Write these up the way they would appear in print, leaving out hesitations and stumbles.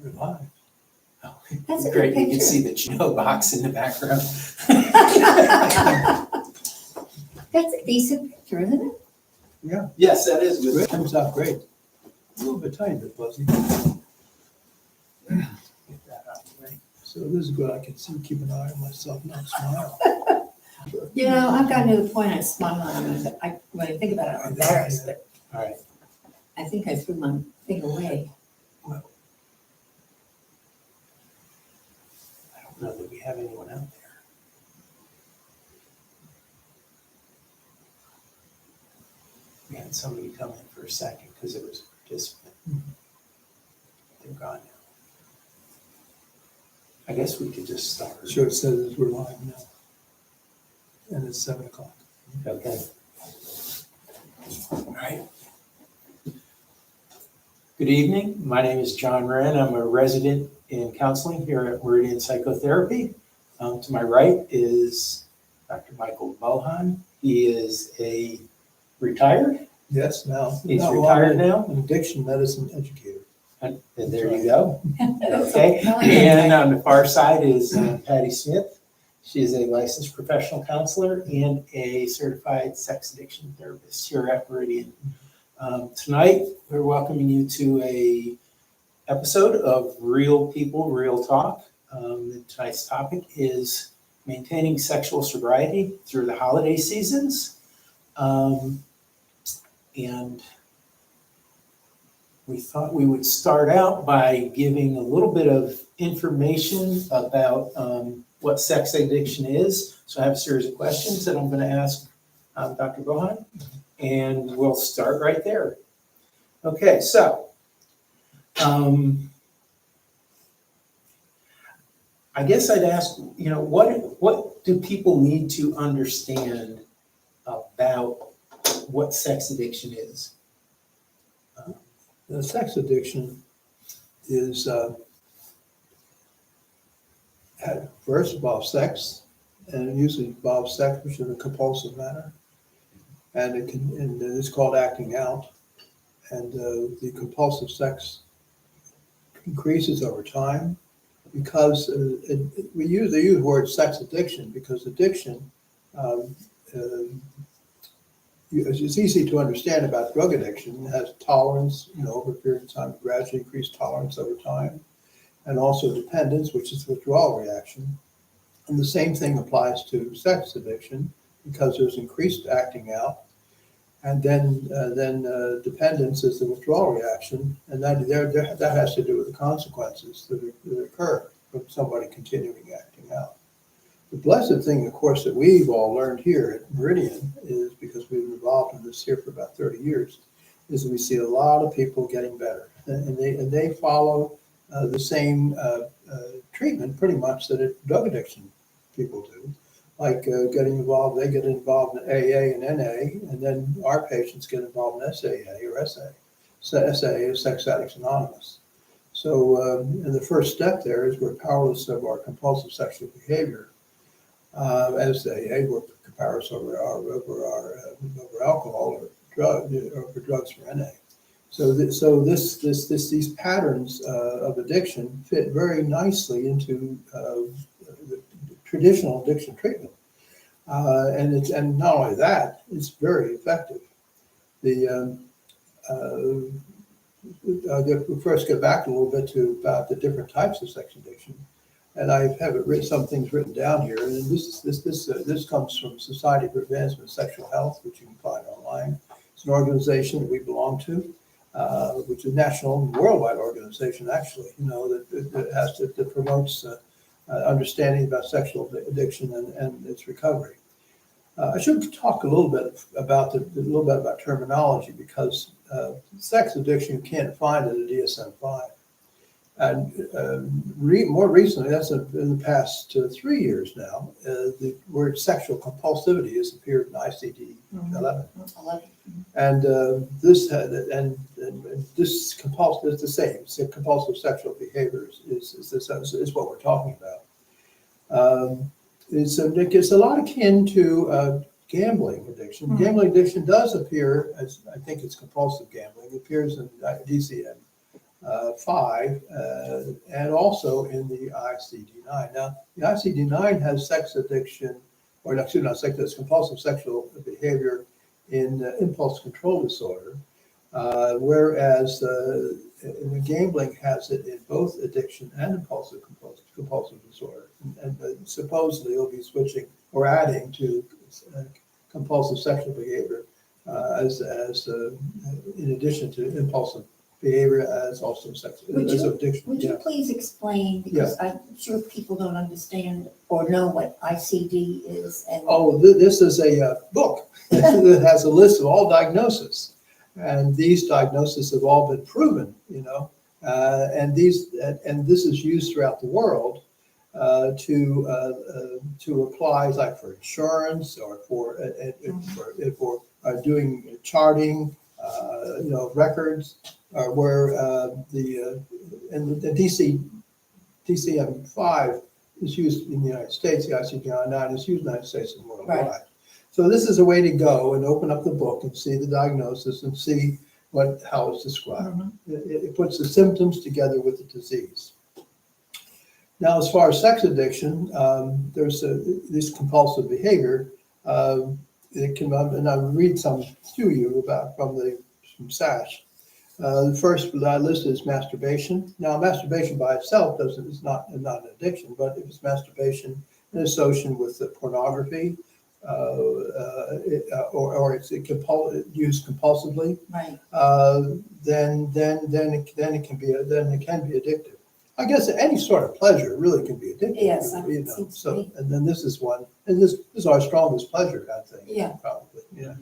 We're live. Oh, That's a great, good you can picture. see the Geo box in the background. That's a decent picture, isn't it? Yeah, Yes, that is it good. comes out great. A little bit tiny bit fuzzy. Get that out of the way. So this is good. I can see, keep an eye on myself, not smile. You know, I've gotten to the point I smile and when I think about it, I'm embarrassed, but All right, I think I threw my thing away. I don't know that we have anyone out there. We had somebody come in for a second because it was a participant. They're gone now. I guess we could just start. Sure, it says we're live now. And it's 7 o'clock. Okay. All right. Good evening. My name is John Wren. I'm a resident in counseling here at Meridian Psychotherapy. To my right is Dr. Michael Bohan. He is a retired. Yes, now. He's Well, retired I'm now. An addiction medicine educator. And there you go. That's Okay. a- And on the far side is Patty Smith. She is a licensed professional counselor and a certified sex addiction therapist here at Meridian. Tonight, we're welcoming you to a episode of Real People, Real Talk. Tonight's topic is maintaining sexual sobriety through the holiday seasons. And we thought we would start out by giving a little bit of information about what sex addiction is. So I have a series of questions that I'm going to ask Dr. Bohan, and we'll start right there. Okay, so I guess I'd ask, what do people need to understand about what sex addiction is? The sex addiction is first involves sex, and it usually involves sex which in a compulsive manner, and it's called acting out, and the compulsive sex increases over time because they use the word sex addiction because addiction. It's easy to understand about drug addiction. It has tolerance, over a period of time, gradually increased tolerance over time, and also dependence, which is withdrawal reaction. And the same thing applies to sex addiction because there's increased acting out, and then dependence is the withdrawal reaction, and that has to do with the consequences that occur from somebody continuing acting out. The blessed thing, of course, that we've all learned here at Meridian is, because we've been involved in this here for about 30 years, is that we see a lot of people getting better. And they follow the same treatment pretty much that drug addiction people do. Like getting involved, they get involved in AA and NA, and then our patients get involved in SAA or SA. So SAA is Sex Addicts Anonymous. So and the first step there is we're powerless of our compulsive sexual behavior. As they work comparison over alcohol or drugs for NA. So these patterns of addiction fit very nicely into the traditional addiction treatment, and not only that, it's very effective. We'll first get back a little bit to about the different types of sex addiction. And I have some things written down here, and this comes from Society for Advancement of Sexual Health, which you can find online. It's an organization that we belong to, which is a national and worldwide organization, actually. That promotes understanding about sexual addiction and its recovery. I should talk a little bit about terminology because sex addiction you can't find in the DSM-5. And more recently, that's in the past 3 years now, the word sexual compulsivity has appeared in ICD-11. And this compulsive is the same. So compulsive sexual behavior is what we're talking about. It's a lot akin to gambling addiction. Mm-hmm. Gambling addiction does appear, as I think it's compulsive gambling, it appears in DCM. 5, and also in the ICD-9. Now, the ICD-9 has sex addiction, or no, excuse me, not sex, it's compulsive sexual behavior in impulse control disorder, whereas the gambling has it in both addiction and compulsive disorder. And supposedly it'll be switching or adding to compulsive sexual behavior as in addition to impulsive behavior as also sex as addiction. Would you please explain, because I'm sure people don't understand or know what ICD is and. Oh, this is a book that has a list of all diagnoses, and these diagnoses have all been proven, and this is used throughout the world to apply, like for insurance or for doing charting, records, where the DCM-5 is used in the United States, the ICD-9 is used in the United States and worldwide. Right. So this is a way to go and open up the book and see the diagnosis and see how it's described. Mm-hmm. It puts the symptoms together with the disease. Now, as far as sex addiction, there's this compulsive behavior. It can, and I'll read some to you about from SASH. The first listed is masturbation. Now, masturbation by itself is not an addiction, but if it's masturbation in association with pornography, or it's used compulsively, Right. then it can be addictive. I guess any sort of pleasure really can be addictive. Yes, So, and then this is one, and this is our strongest pleasure, I think. Yeah. Probably. Yeah.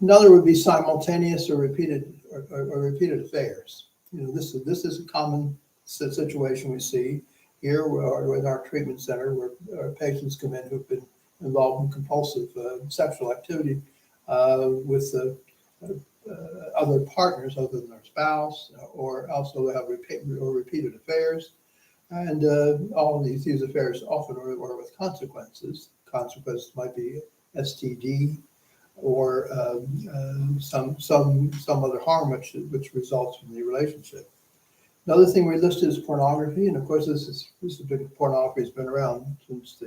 Another would be simultaneous or repeated affairs. This is a common situation we see here in our treatment center, where our patients come in who've been involved in compulsive sexual activity with other partners other than their spouse, or also have repeated affairs. And all of these affairs often are with consequences. Consequences might be STD or some other harm which results from the relationship. Another thing we listed is pornography, and of course pornography has been around since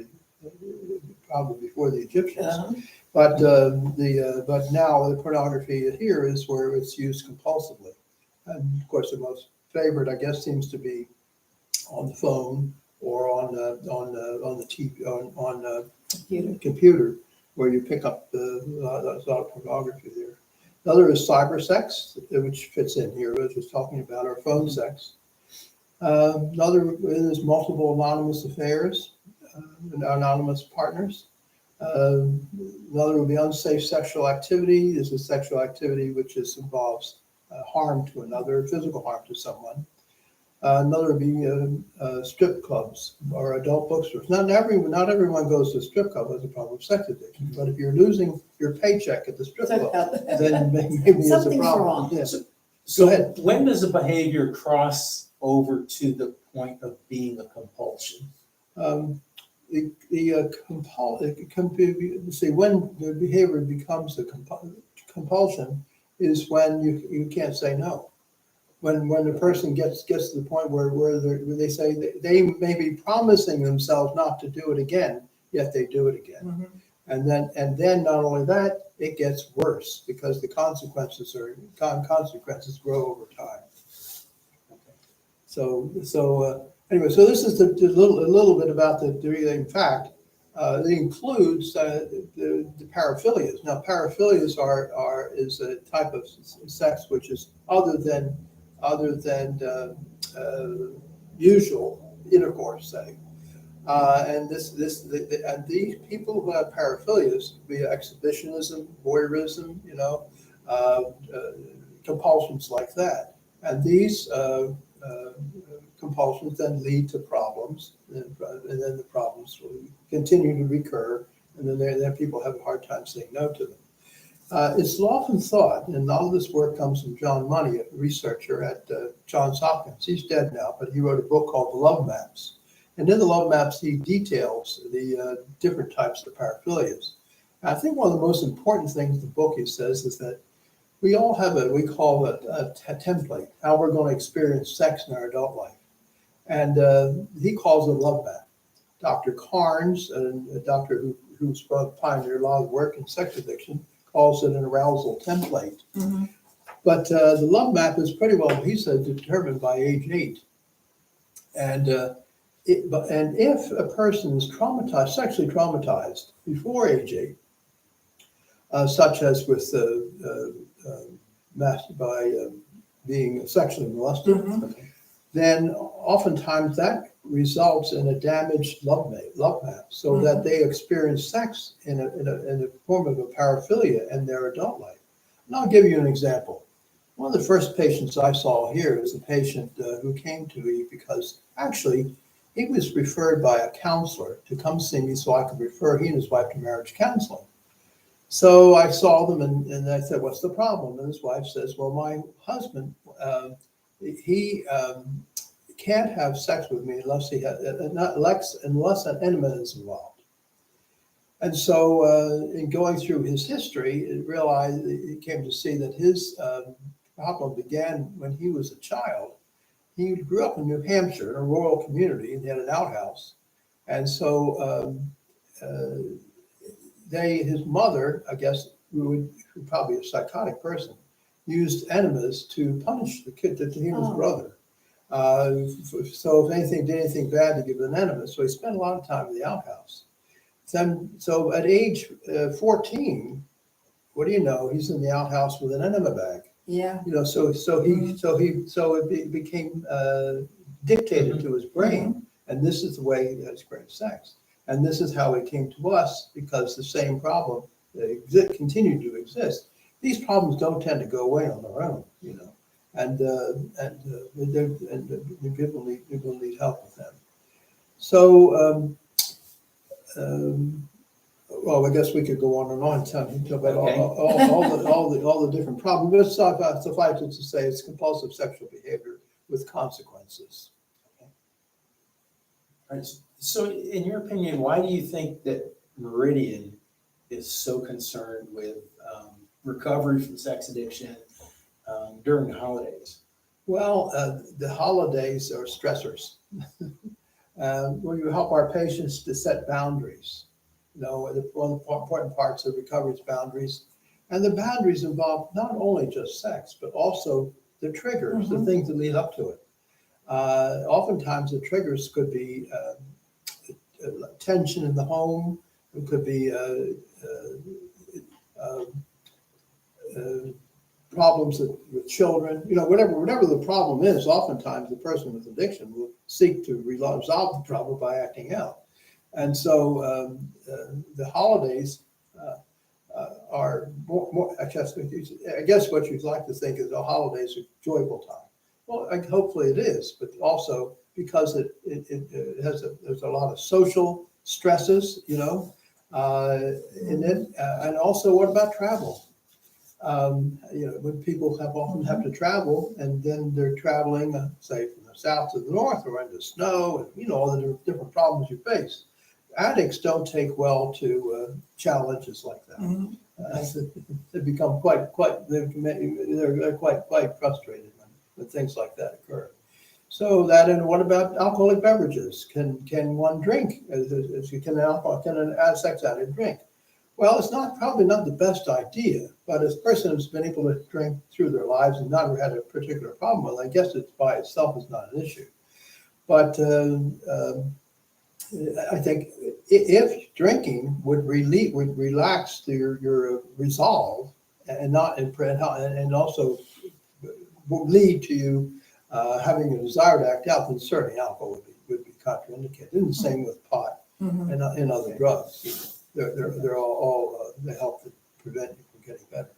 probably before the Egyptians. Uh-huh. But now the pornography here is where it's used compulsively, and of course the most favorite, I guess, seems to be on the phone or on the TV on computer, where you pick up there's a lot of pornography there. Another is cyber sex, which fits in here, which was talking about our phone sex. Another is multiple anonymous affairs, anonymous partners. Another would be unsafe sexual activity. This is sexual activity which involves harm to another, physical harm to someone. Another would be strip clubs or adult bookstores. Not everyone goes to a strip club as a problem of sex addiction, but if you're losing your paycheck at the strip club, then maybe it's a problem. Wrong. Yes. So Go ahead. when does a behavior cross over to the point of being a compulsion? When the behavior becomes a compulsion is when you can't say no. When the person gets to the point where they say they may be promising themselves not to do it again, yet they do it again. Mm-hmm. And then not only that, it gets worse because the consequences grow over time. Okay. Anyway, so this is a little bit about in fact, it includes the paraphilias. Now, paraphilias is a type of sex which is other than usual intercourse, say. And these people who have paraphilias, be it exhibitionism, voyeurism, compulsions like that, and these compulsions then lead to problems, and then the problems will continue to recur, and then people have a hard time saying no to them. It's often thought, and all of this work comes from John Money, a researcher at Johns Hopkins. He's dead now, but he wrote a book called The Love Maps. And in the Love Maps, he details the different types of paraphilias. I think one of the most important things in the book, he says, is that We all have we call it a template, how we're going to experience sex in our adult life. And he calls it a love map. Dr. Carnes, a doctor who's pioneered a lot of work in sex addiction, calls it an arousal template. Mm-hmm. But the love map is pretty well, he said, determined by age 8. And if a person is traumatized, sexually traumatized before age 8, such as with being sexually molested, Mm-hmm. then oftentimes that results in a damaged love map, so that they experience sex in a form of a paraphilia in their adult life. And I'll give you an example. One of the first patients I saw here was a patient who came to me because actually he was referred by a counselor to come see me so I could refer he and his wife to marriage counseling. So I saw them and I said, "What's the problem?" And his wife says, "Well, my husband, he can't have sex with me unless unless an enema is involved." And so in going through his history, he came to see that his problem began when he was a child. He grew up in New Hampshire in a rural community and he had an outhouse. And so his mother, I guess, who probably a psychotic person, used enemas to punish the kid, to him, his brother. So if anything did anything bad, to give an enema. So he spent a lot of time in the outhouse. So at age 14, what do you know? He's in the outhouse with an enema bag. Yeah. So it became dictated to his brain, and this is the way he experienced sex, and this is how it came to us because the same problem continued to exist. These problems don't tend to go away on their own, and people need help with them. So. Well, I guess we could go on and on talking about all the different problems. But suffice it to say, it's compulsive sexual behavior with consequences. All right. So, in your opinion, why do you think that Meridian is so concerned with recovery from sex addiction during the holidays? Well, the holidays are stressors. We help our patients to set boundaries. One of the important parts of recovery is boundaries. And the boundaries involve not only just sex, but also the triggers, the things that lead up to it. Oftentimes the triggers could be tension in the home. It could be problems with children. Whatever the problem is, oftentimes the person with addiction will seek to resolve the problem by acting out. And so the holidays are more, I guess what you'd like to think is the holidays are a joyful time. Well, hopefully it is, but also because there's a lot of social stresses, in it. And also, what about travel? When people often have to travel, and then they're traveling, say, from the south to the north or into snow, and all the different problems you face. Addicts don't take well to challenges like that. They become they're quite frustrated when things like that occur. So and what about alcoholic beverages? Can one drink? Can an sex addict drink? Well, it's probably not the best idea, but as a person who's been able to drink through their lives and never had a particular problem with it, I guess it's by itself is not an issue. But I think if drinking would relax your resolve and also lead to you having a desire to act out, then certainly alcohol would be contraindicated. And the same with pot and other drugs. They're all they help to prevent you from getting better.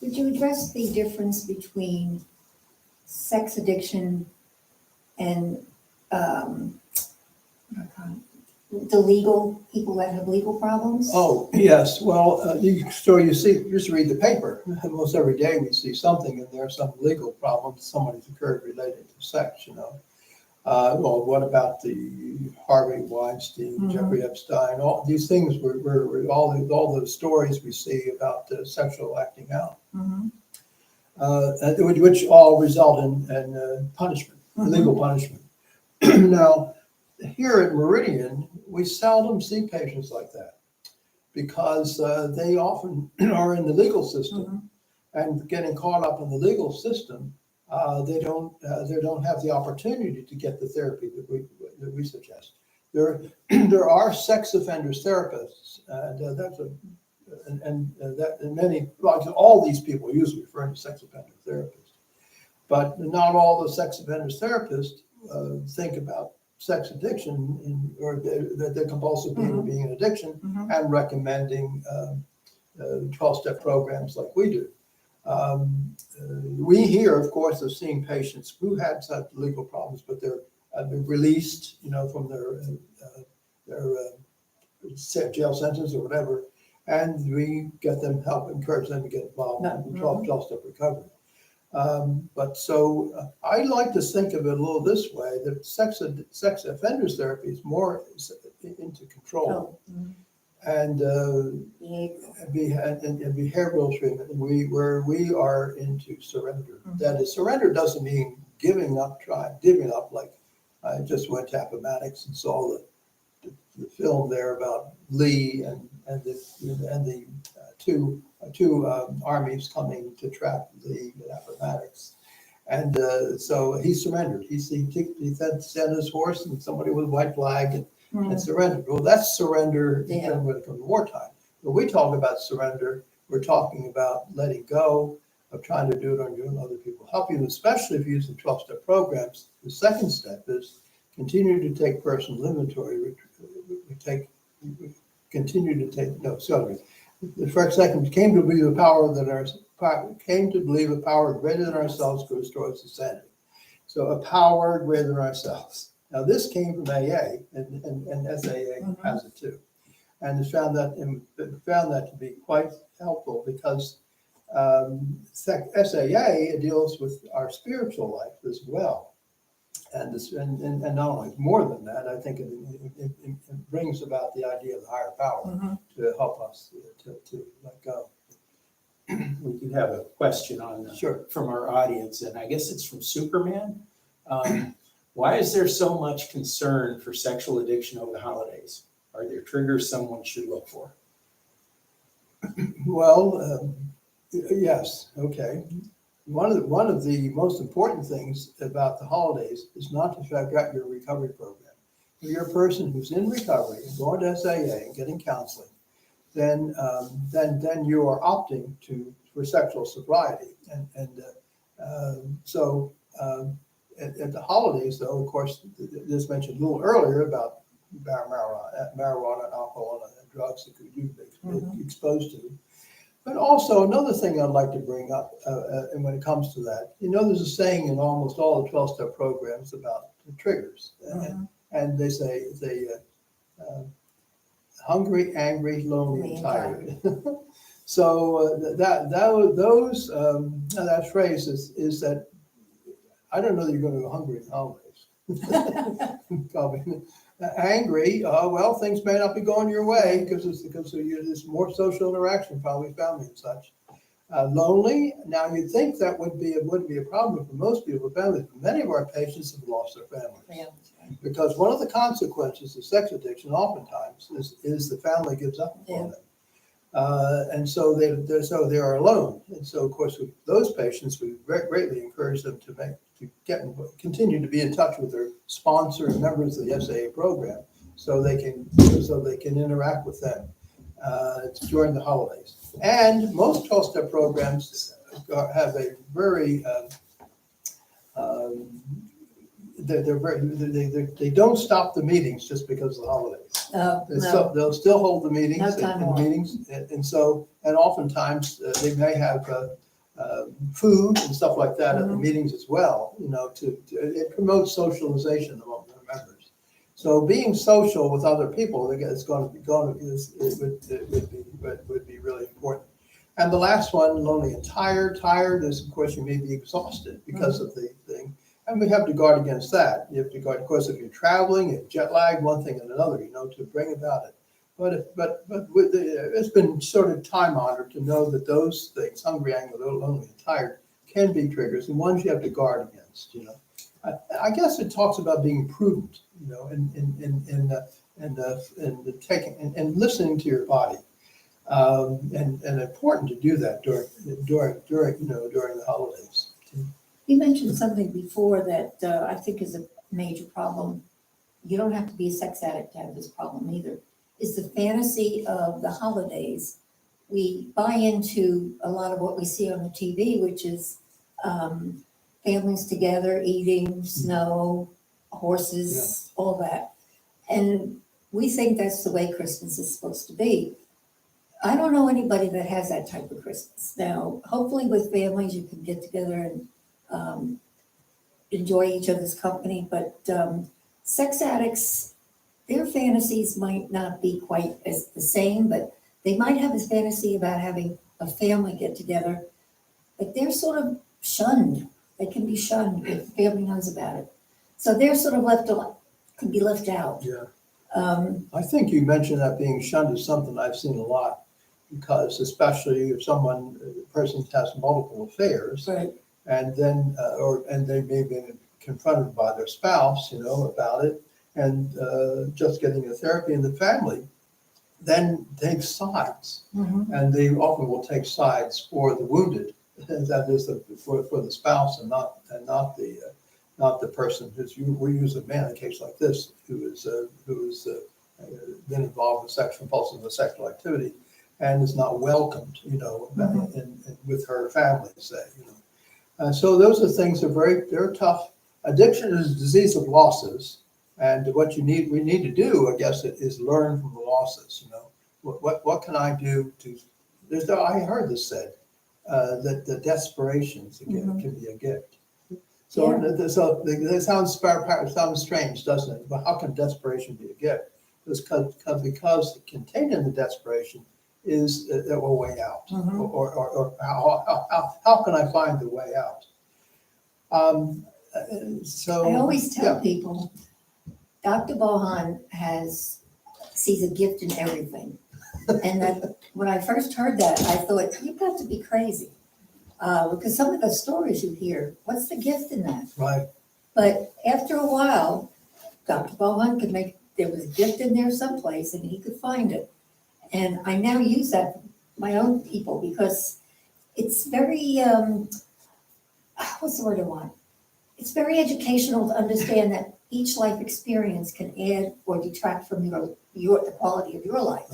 Would you address the difference between sex addiction and the legal people that have legal problems? Oh, yes. Well, you just read the paper. Almost every day we see something in there, some legal problem somebody's occurred related to sex, Well, what about the Harvey Weinstein, Jeffrey Epstein? All these things were all the stories we see about sexual acting out, which all result in punishment, legal punishment. Now, here at Meridian, we seldom see patients like that because they often are in the legal system, and getting caught up in the legal system, they don't have the opportunity to get the therapy that we suggest. There are sex offenders therapists, and all these people usually refer to sex offender therapists, but not all the sex offenders therapists think about sex addiction or the compulsive behavior being an addiction and recommending 12-step programs like we do. We hear, of course, of seeing patients who had such legal problems, but they're released, from their jail sentence or whatever, and we get them help, encourage them to get involved in 12-step recovery. But so I like to think of it a little this way: that sex offenders therapy is more into control and behavioral treatment. Where we are into surrender. That is, surrender doesn't mean giving up like I just went to Appomattox and saw the film there about Lee and the two armies coming to trap Lee at Appomattox, and so he surrendered. He sent his horse and somebody with a white flag and surrendered. Well, that's surrender when it comes to wartime. When we talk about surrender, we're talking about letting go of trying to do it on your own. Other people help you, especially if you're using 12-step programs. The second step is continue to take personal inventory. The first second came to believe a power greater than ourselves could restore us to sanity. So a power greater than ourselves. Now this came from AA, and SAA has it too, and found that to be quite helpful because SAA deals with our spiritual life as well, and not only more than that, I think it brings about the idea of the higher power to help us to let go. We do have a question on from our audience, and I guess it's from Superman. Why is there so much concern for sexual addiction over the holidays? Are there triggers someone should look for? Well, yes. Okay. One of the most important things about the holidays is not to forget your recovery program. If you're a person who's in recovery and going to SAA and getting counseling, then you are opting for sexual sobriety, so at the holidays, though, of course, this mentioned a little earlier about marijuana, alcohol, and drugs that you be exposed to. But also another thing I'd like to bring up, and when it comes to that, there's a saying in almost all the 12-step programs about the triggers, and they say hungry, angry, lonely, and tired. So that phrase is that I don't know that you're going to go hungry in the holidays. Angry, well, things may not be going your way because there's more social interaction, probably family and such. Lonely, now you'd think that wouldn't be a problem for most people with families, but many of our patients have lost their families. Because one of the consequences of sex addiction oftentimes is the family gives up on them. And so they are alone. And so, of course, with those patients, we greatly encourage them to continue to be in touch with their sponsor and members of the SAA program, so they can interact with them during the holidays. And most 12-step programs have a very they don't stop the meetings just because of the holidays. They'll still hold the meetings and oftentimes they may have food and stuff like that at the meetings as well. It promotes socialization among their members. So being social with other people, would be really important. And the last one, lonely and tired. Tired is, of course, you may be exhausted because of the thing. And we have to guard against that. You have to guard, of course, if you're traveling, if jet lag, one thing and another, to bring about it. But it's been sort of time honored to know that those things, hungry, angry, lonely, and tired, can be triggers and ones you have to guard against. I guess it talks about being prudent, and taking and listening to your body, and important to do that during the holidays. You mentioned something before that I think is a major problem. You don't have to be a sex addict to have this problem either. Is the fantasy of the holidays. We buy into a lot of what we see on the TV, which is families together, eating, snow, horses, all that. And we think that's the way Christmas is supposed to be. I don't know anybody that has that type of Christmas. Now, hopefully with families, you can get together and enjoy each other's company, but sex addicts, their fantasies might not be quite as the same, but they might have a fantasy about having a family get together, but they're sort of shunned. They can be shunned if the family knows about it. So they're sort of could be left out. Yeah. I think you mentioned that being shunned is something I've seen a lot, because especially if a person has multiple affairs, Right. and then and they may have been confronted by their spouse, about it, and just getting a therapy in the family, then takes sides, Mm-hmm. and they often will take sides for the wounded, that is for the spouse, and not the person we use a man in a case like this who is been involved with compulsive sexual activity and is not welcomed, with her family, say, so those are things they're tough. Addiction is a disease of losses, and we need to do, I guess, is learn from the losses. What can I do to? I heard this said that the desperation can be a gift. So, that sounds strange, doesn't it? But how can desperation be a gift? Because contained in the desperation is a way out, Mm-hmm. or how can I find the way out? So I always tell people, Dr. Bohan sees a gift in everything. And that when I first heard that, I thought, you've got to be crazy. Because some of the stories you hear, what's the gift in that? Right. But after a while, Dr. Bohan there was a gift in there someplace and he could find it. And I now use that for my own people because it's very, what's the word I want? It's very educational to understand that each life experience can add or detract from the quality of your life.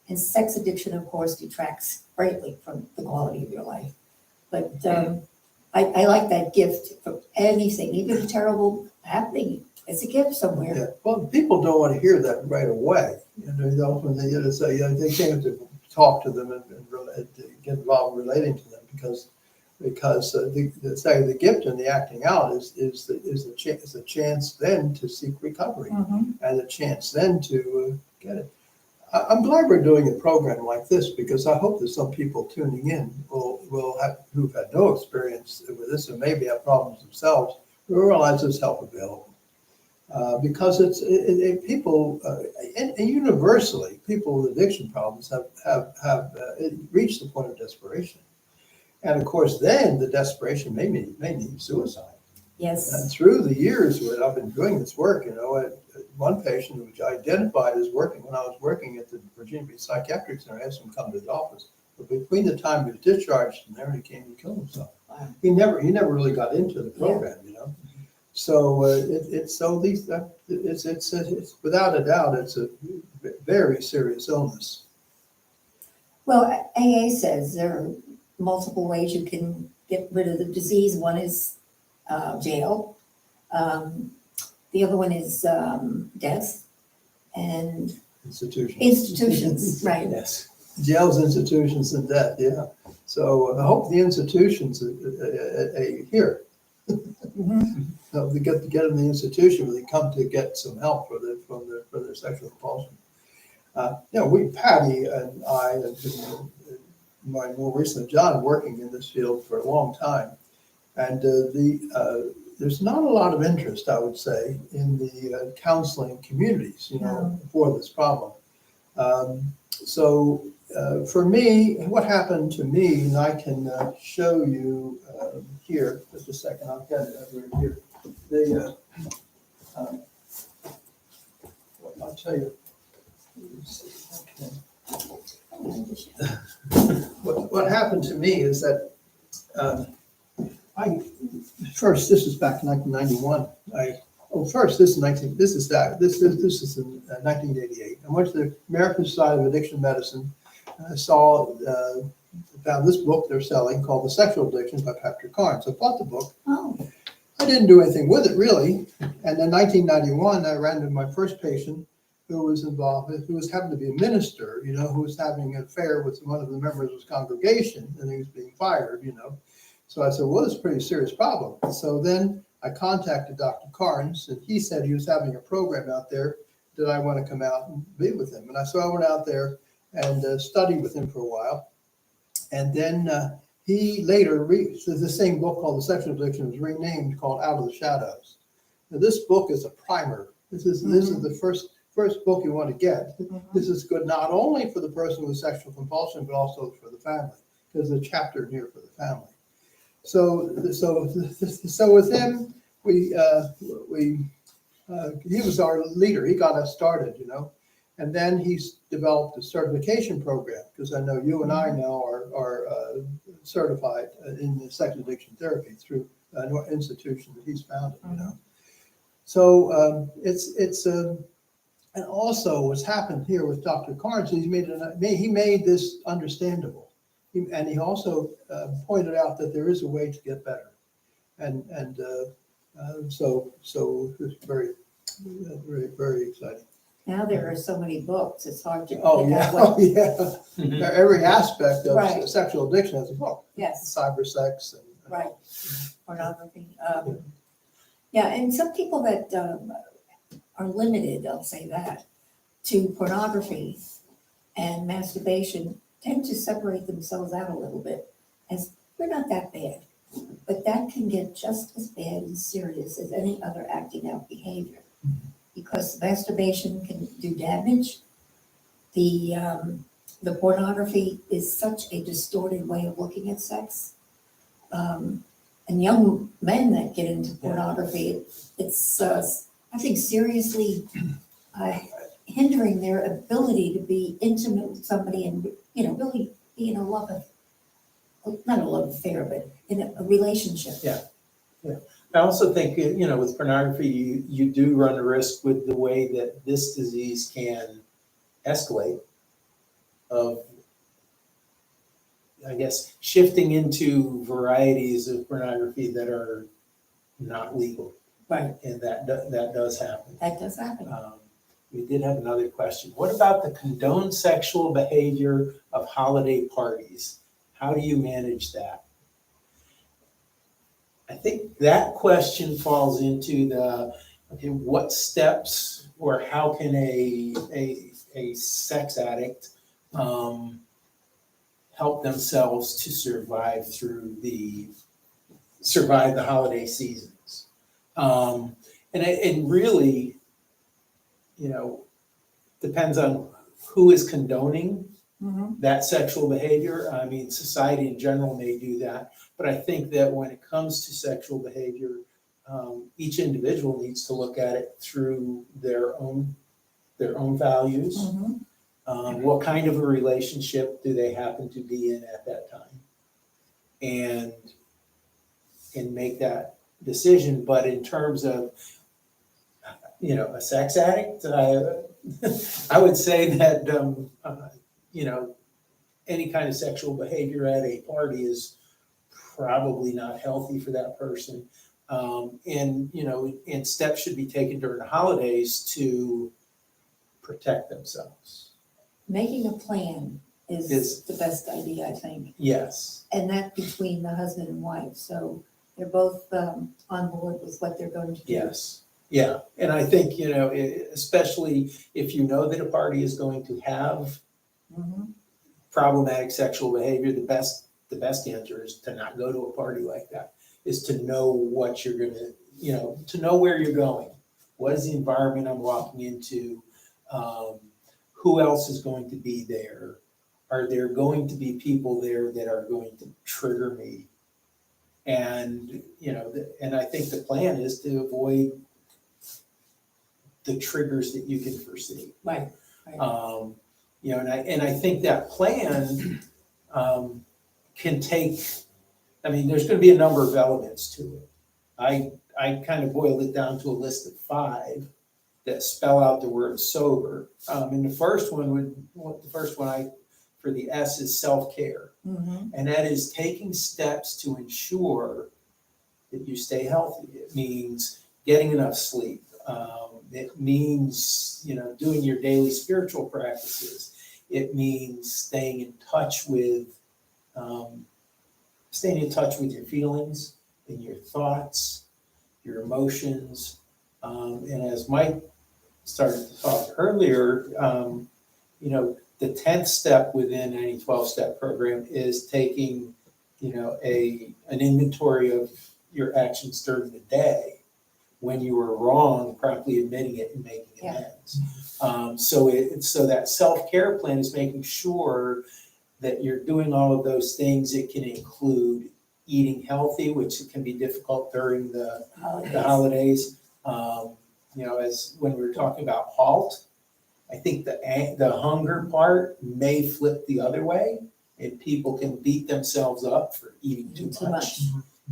And sex addiction, of course, detracts greatly from the quality of your life. But I like that gift for anything, even a terrible happening. It's a gift somewhere. Yeah. Well, people don't want to hear that right away. They often say they can't talk to them and get involved in relating to them because the gift in the acting out is a chance then to seek recovery, Mm-hmm. and a chance then to get it. I'm glad we're doing a program like this because I hope that some people tuning in who've had no experience with this and maybe have problems themselves will realize there's help available. Because people, and universally, people with addiction problems have reached the point of desperation. And of course, then the desperation may mean suicide. Yes. And through the years when I've been doing this work, one patient which I identified as when I was working at the Virginia Beach Psychiatric Center, I asked him to come to the office. But between the time he was discharged and there, he came and killed himself. Wow. He never really got into the program, So it's without a doubt, it's a very serious illness. Well, AA says there are multiple ways you can get rid of the disease. One is jail. The other one is death and institutions, right. Yes. Jails, institutions, and death, yeah. So I hope the institutions here, Mm-hmm. they get in the institution where they come to get some help for their sexual compulsion. Patty and I, and more recently John, working in this field for a long time, and there's not a lot of interest, I would say, in the counseling communities, for this problem. So for me, what happened to me, and I can show you here, just a second, I'll get it over here. I'll tell you. What happened to me is that first, this is back in 1991. This is in 1988. I went to the American Society of Addiction Medicine. I found this book they're selling called The Sexual Addiction by Patrick Carnes. I bought the book. Oh, I didn't do anything with it really. And in 1991, I ran into my first patient who was involved, who was having to be a minister, who was having an affair with one of the members of his congregation, and he was being fired, So I said, well, it's a pretty serious problem. So then I contacted Dr. Carnes, and he said he was having a program out there. Did I want to come out and be with him? And so I went out there and studied with him for a while. And then he later, the same book called The Sexual Addiction was renamed, called Out of the Shadows. Now, this book is a primer. This is the first book you want to get. This is good not only for the person with sexual compulsion, but also for the family. There's a chapter in here for the family. So with him, he was our leader. He got us started, and then he's developed a certification program, because I know you and I now are certified in the sex addiction therapy through an institution that he's founded, So and also what's happened here with Dr. Carnes, he made this understandable. And he also pointed out that there is a way to get better, so it's very, very, very exciting. now there are so many books, it's hard to. Every aspect of Right. sexual addiction has a book. Yes, Cyber sex and right, pornography. Yeah, and some people that are limited, I'll say that, to pornography and masturbation tend to separate themselves out a little bit, as we're not that bad. But that can get just as bad and serious as any other acting out behavior, because masturbation can do damage. The pornography is such a distorted way of looking at sex. And young men that get into pornography, it's I think seriously hindering their ability to be intimate with somebody and really be in a love not a love affair, but in a relationship. Yeah. I also think, with pornography, you do run a risk with the way that this disease can escalate of, I guess, shifting into varieties of pornography that are not legal. Right. And that does happen. That does happen. We did have another question. What about the condoned sexual behavior of holiday parties? How do you manage that? I think that question falls into what steps or how can a sex addict help themselves to survive the holiday seasons. And really, depends on who is condoning that sexual behavior. I mean, society in general may do that, but I think that when it comes to sexual behavior, each individual needs to look at it through their own values. What kind of a relationship do they happen to be in at that time, and make that decision. But in terms of a sex addict, I would say that any kind of sexual behavior at a party is probably not healthy for that person. And steps should be taken during the holidays to protect themselves. Making a plan is the best idea, I think. Yes. And that between the husband and wife. So they're both on board with what they're going to do. Yes. Yeah. And I think, especially if you know that a party is going to have problematic sexual behavior, the best answer is to not go to a party like that, is to know what you're going to to know where you're going. What is the environment I'm walking into? Who else is going to be there? Are there going to be people there that are going to trigger me? And, and I think the plan is to avoid the triggers that you can foresee. Right. And I think that plan can take, there's going to be a number of elements to it. I kind of boiled it down to a list of 5 that spell out the word sober. And the first one for the S is self-care. Mm-hmm. And that is taking steps to ensure that you stay healthy. It means getting enough sleep. It means, doing your daily spiritual practices. It means staying in touch with your feelings and your thoughts, your emotions. And as Mike started to talk earlier, the 10th step within any 12-step program is taking, an inventory of your actions during the day. When you were wrong, promptly admitting it and making amends. So that self-care plan is making sure that you're doing all of those things. It can include eating healthy, which can be difficult during the holidays. As when we were talking about HALT, I think the hunger part may flip the other way, and people can beat themselves up for eating too much.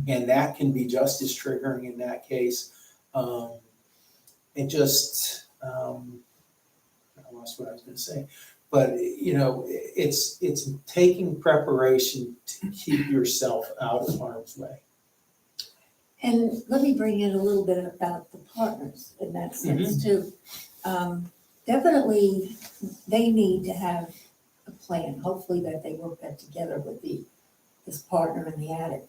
And that can be just as triggering in that case. I lost what I was going to say, but it's taking preparation to keep yourself out of harm's way. And let me bring in a little bit about the partners in that sense too. Definitely, they need to have a plan. Hopefully that they work that together with this partner and the addict.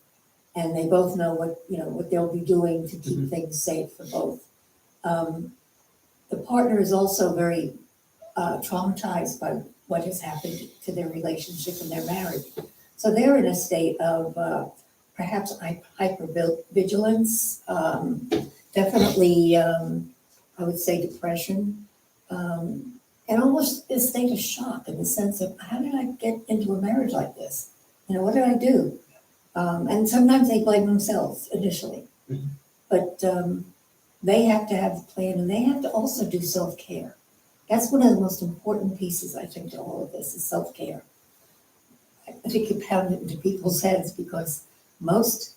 And they both know what they'll be doing to keep things safe for both. The partner is also very traumatized by what has happened to their relationship and their marriage. So they're in a state of perhaps hypervigilance, definitely, I would say depression, and almost a state of shock in the sense of, how did I get into a marriage like this? What did I do? And sometimes they blame themselves initially, but they have to have a plan, and they have to also do self-care. That's one of the most important pieces, I think, to all of this is self-care. I think you pound it into people's heads because most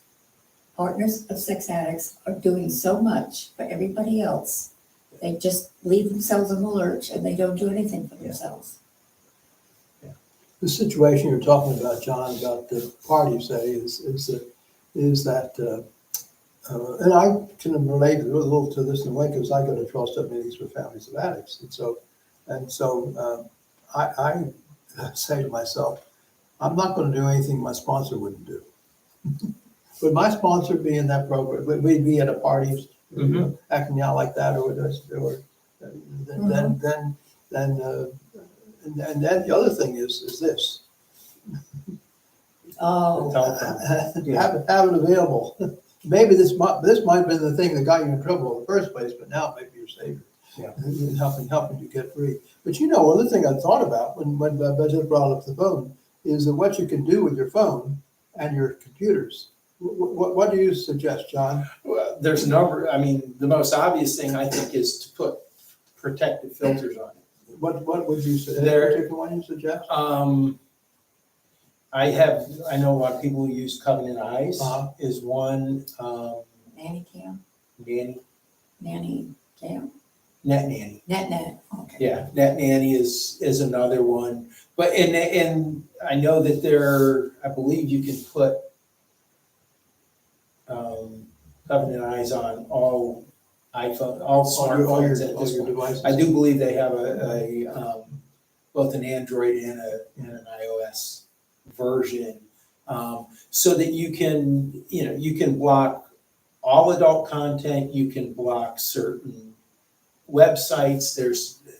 partners of sex addicts are doing so much for everybody else. They just leave themselves on the lurch and they don't do anything for themselves. The situation you're talking about, John, about the party, say, is that, and I can relate a little to this in a way because I go to 12-step meetings with families of addicts, and so I say to myself, I'm not going to do anything my sponsor wouldn't do. Would my sponsor be in that program? Would we be at a party acting out like that, and then the other thing is this. Have it available. Maybe this might have been the thing that got you in trouble in the first place, but now it may be your savior. Yeah. Helping you get free. But one other thing I thought about when Budget brought up the phone is that what you can do with your phone and your computers. What do you suggest, John? Well, there's a number. The most obvious thing I think is to put protective filters on it. What would you say? Particular one you suggest? I know a lot of people who use Covenant Eyes is one. Nanny cam? Nanny cam? Net Nanny. Net. Okay. Yeah, Net Nanny is another one. But and I know that I believe you can put Covenant Eyes on all iPhone, all smartphones at this point. I do believe they have a both an Android and an iOS version, so that you can block all adult content. You can block certain websites.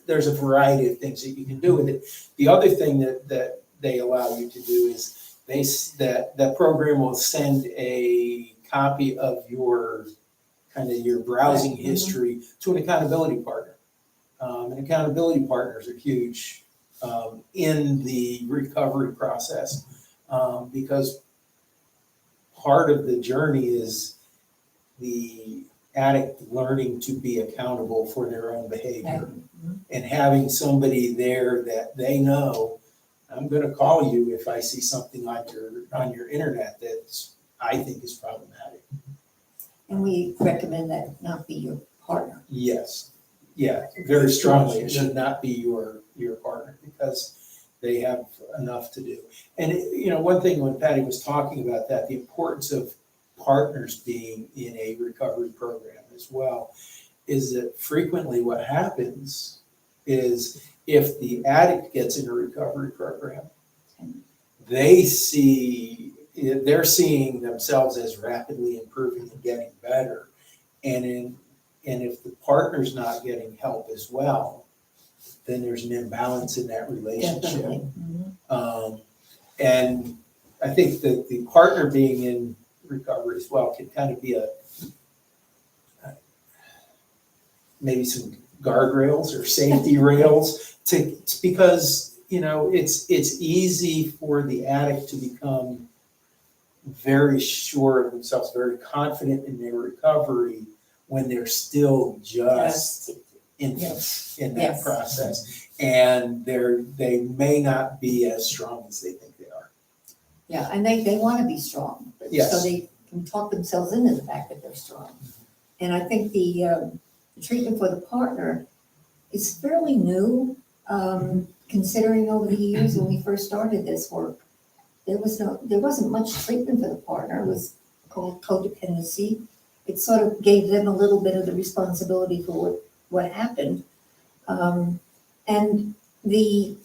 There's a variety of things that you can do with it. The other thing that they allow you to do is that program will send a copy of your kind of your browsing Mhm. history to an accountability partner. And accountability partners are huge in the recovery process because part of the journey is the addict learning to be accountable for their own behavior and having somebody there that they know, I'm going to call you if I see something on your internet that's I think is problematic. And we recommend that not be your partner. Yes, yeah, very strongly. It should not be your partner because they have enough to do. And one thing when Patty was talking about that, the importance of partners being in a recovery program as well, is that frequently what happens is if the addict gets in a recovery program, they're seeing themselves as rapidly improving and getting better. And if the partner's not getting help as well, then there's an imbalance in that relationship. Definitely. And I think that the partner being in recovery as well can kind of be maybe some guardrails or safety rails because it's easy for the addict to become very sure of themselves, very confident in their recovery when they're still just infants in that process, and they may not be as strong as they think they are. Yeah, and they want to be strong, Yes. so they can talk themselves into the fact that they're strong. And I think the treatment for the partner is fairly new, considering over the years when we first started this work, there wasn't much treatment for the partner. It was called codependency. It sort of gave them a little bit of the responsibility for what happened. And the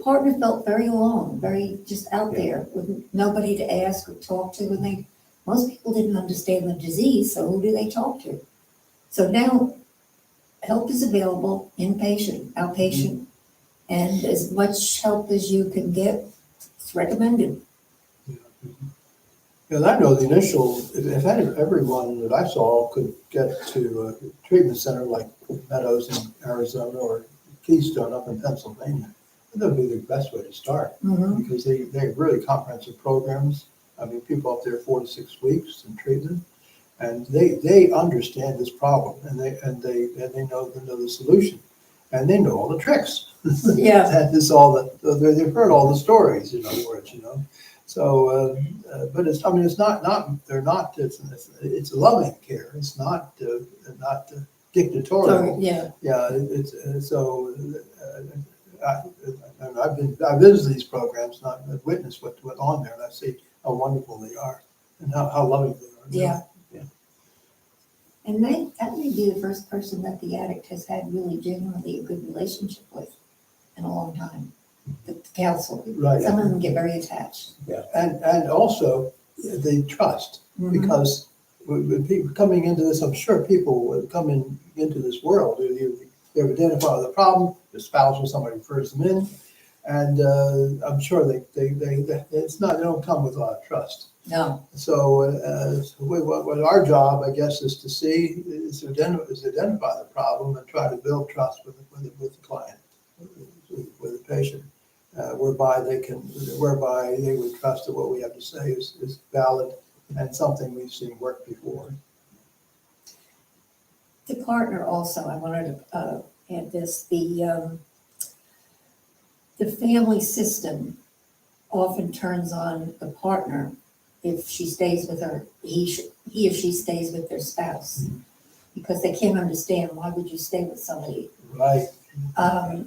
partner felt very alone, very just out there with nobody to ask or talk to. And most people didn't understand the disease, so who do they talk to? So now help is available, inpatient, outpatient, and as much help as you can get, it's recommended. And I know the initial, if everyone that I saw could get to a treatment center like Meadows in Arizona or Keystone up in Pennsylvania, that would be the best way to start because they have really comprehensive programs. I mean, people up there 4 to 6 weeks in treatment, and they understand this problem and they know the solution, and they know all the tricks. Yeah. That is all that they've heard all the stories. In other words, So, but it's it's loving care. It's not dictatorial. Yeah. Yeah. I've visited these programs, and I've witnessed what went on there, and I see how wonderful they are and how loving they are. Yeah. Yeah. And that may be the first person that the addict has had really genuinely a good relationship with in a long time. The counselor. Right. Some of them get very attached. Yeah, and also the trust, because with people coming into this, I'm sure people would come into this world. They've identified the problem, the spouse or somebody refers them in, and I'm sure they don't come with a lot of trust. No. So what our job, I guess, is to identify the problem and try to build trust with the client, with the patient. Whereby they would trust that what we have to say is valid and something we've seen work before. The partner also, I wanted to add this, the family system often turns on the partner if she stays with he or she stays with their spouse, because they can't understand, why would you stay with somebody? Right. And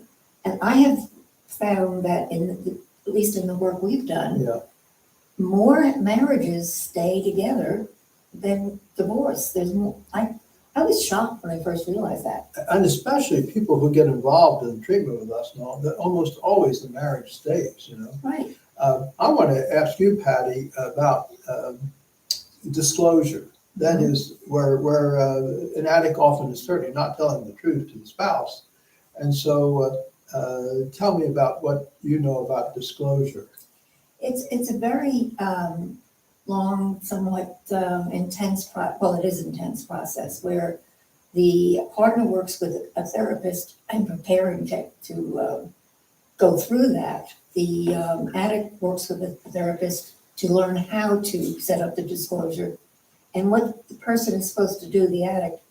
I have found that at least in the work we've done, more marriages stay together than divorce. There's more. I was shocked when I first realized that. And especially people who get involved in treatment with us now, that almost always the marriage stays, Right. I want to ask you, Patty, about disclosure. That is where an addict often is certainly not telling the truth to the spouse. And so tell me about what you know about disclosure. It's a very long, somewhat intense, well, it is intense process where the partner works with a therapist and preparing to go through that. The addict works with a therapist to learn how to set up the disclosure. And what the person is supposed to do, the addict,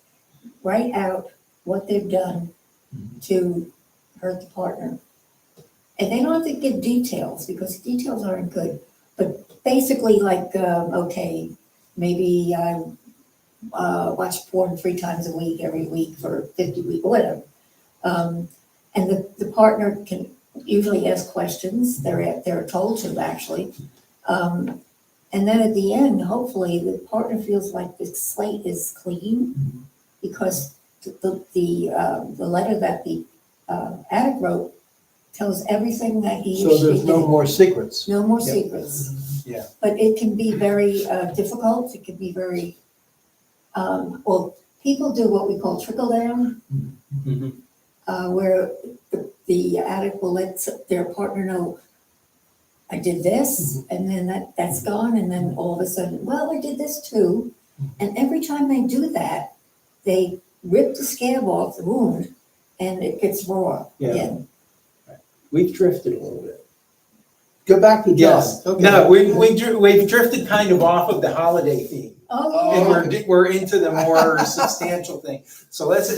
write out what they've done to hurt the partner. And they don't have to give details because details aren't good. But basically like, okay, maybe I watch porn 3 times a week, every week for 50 weeks, or whatever. And the partner can usually ask questions. They're told to actually. And then at the end, hopefully, the partner feels like the slate is clean because the letter that the addict wrote tells everything that he or So she there's no did. more secrets. No more Yep. secrets. Yeah. But it can be very difficult. It can be very, well, people do what we call trickle down, where the addict will let their partner know, I did this, and then that's gone, and then all of a sudden, well, I did this too. And every time they do that, they rip the scab off the wound, and it gets raw Yeah. again. We've drifted a little bit. Go back to John. Yes. Okay. No, we've drifted kind of off of the holiday theme. Oh, And yeah. we're into the more substantial thing. So let's,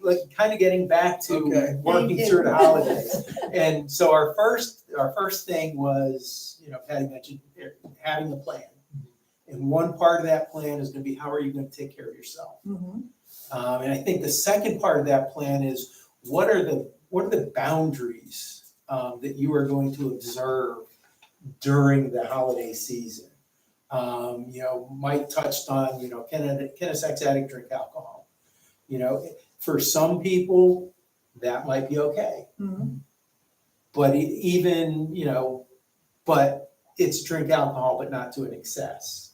like, kind of getting back to Okay. working Thank you. through the holidays. And so our first thing was, Patty mentioned having a plan. And one part of that plan is gonna be, how are you gonna take care of yourself? Mhm. And I think the second part of that plan is, what are the boundaries that you are going to observe during the holiday season? Mike touched on, can a sex addict drink alcohol? For some people, that might be okay. Mhm. But but it's drink alcohol, but not to an excess.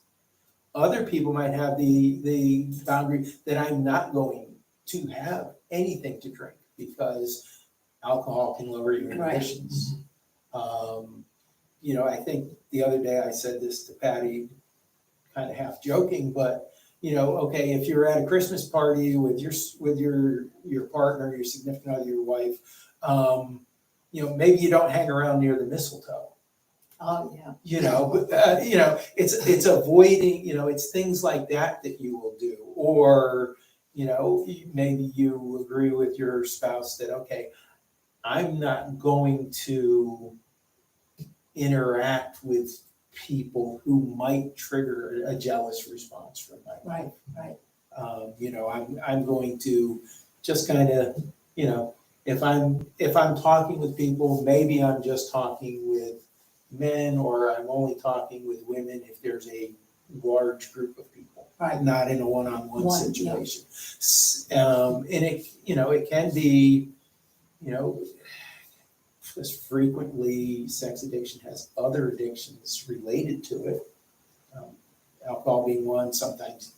Other people might have the boundary that I'm not going to have anything to drink because alcohol can lower your Right. inhibitions. I think the other day I said this to Patty, kind of half joking, but okay, if you're at a Christmas party with your partner, your significant other, your wife, maybe you don't hang around near the mistletoe. Oh, yeah. It's avoiding, it's things like that you will do, or maybe you agree with your spouse that, okay, I'm not going to interact with people who might trigger a jealous response from my wife. Right. I'm going to just kind of, if I'm talking with people, maybe I'm just talking with men, or I'm only talking with women if there's a large group of people, Right. not in a one-on-one One, situation. And it can be, because frequently sex addiction has other addictions related to it. Alcohol being one, sometimes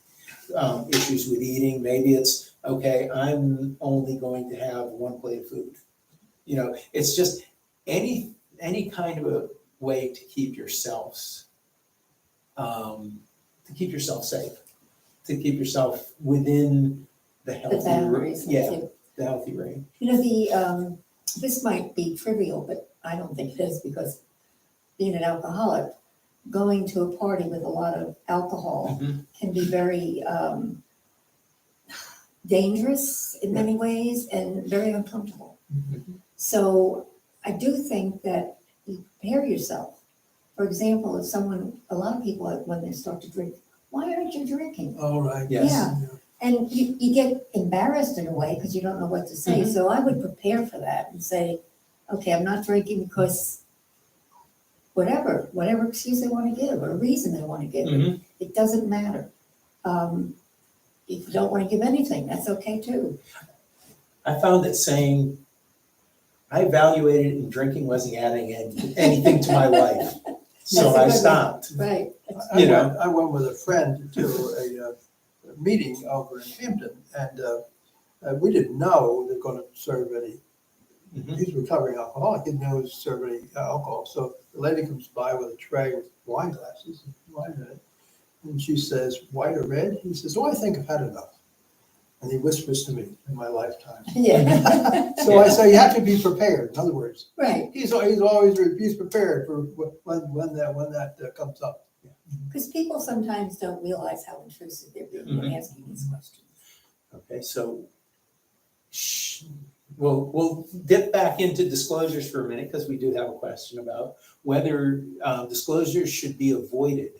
issues with eating. Maybe it's, okay, I'm only going to have one plate of food. It's just any kind of a way to keep yourself safe, to keep yourself within the The healthy, boundaries. the healthy range. This might be trivial, but I don't think it is because being an alcoholic, going to a party with a lot of alcohol can be very dangerous in many ways and very uncomfortable. So I do think that you prepare yourself. For example, a lot of people, when they start to drink, why aren't you drinking? All right. Yes. Yeah. And you get embarrassed in a way because you don't know what to say. So I would prepare for that and say, okay, I'm not drinking because whatever excuse they want to give or reason they want to give, it doesn't matter. If you don't want to give anything, that's okay too. I found that saying, I evaluated it and drinking wasn't adding anything to my life. So That's a I good one. stopped. Right. I went with a friend to a meeting over in Hampton, and we didn't know they were going to serve any. He's a recovering alcoholic, didn't know he was serving any alcohol. So the lady comes by with a tray with wine glasses, wine in it, And she says, white or red? He says, oh, I think I've had enough. And he whispers to me, in my lifetime. Yeah, So I say, you have to be prepared. In other words, right, he's prepared for when that comes up. because people sometimes don't realize how intrusive they're being when asking these questions. Okay, so we'll dip back into disclosures for a minute because we do have a question about whether disclosures should be avoided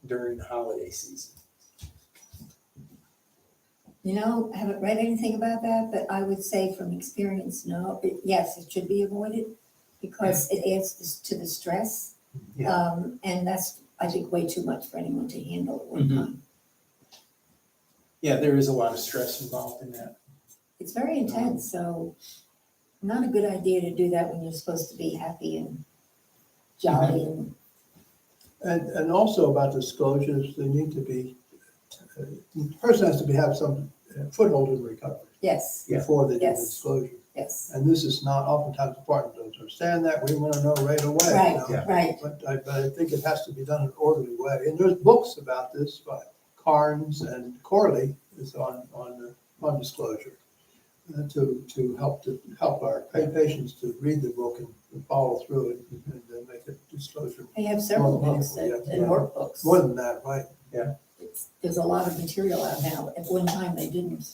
during the holiday season. You know, I haven't read anything about that, but I would say from experience, no, yes, it should be avoided because it adds to the stress. Yeah. And that's, I think, way too much for anyone to handle at one Mhm. time. Yeah, there is a lot of stress involved in that. It's very intense, so not a good idea to do that when you're supposed to be happy and jolly and, And also about disclosures, they need to be, the person has to have some foothold in recovery yes, Yeah. before they do the Yes. disclosure. yes. And this is not oftentimes the partner doesn't understand that. We want to know right away. you Right, know. Yeah. right, But I think it has to be done in an orderly way. And there's books about this by Carnes and Corley is on disclosure to help our patients to read the book and follow through it and then make a disclosure. they have several More books meaningful, and yeah. workbooks. More than that, right? There's a lot of material out now, at one time they didn't.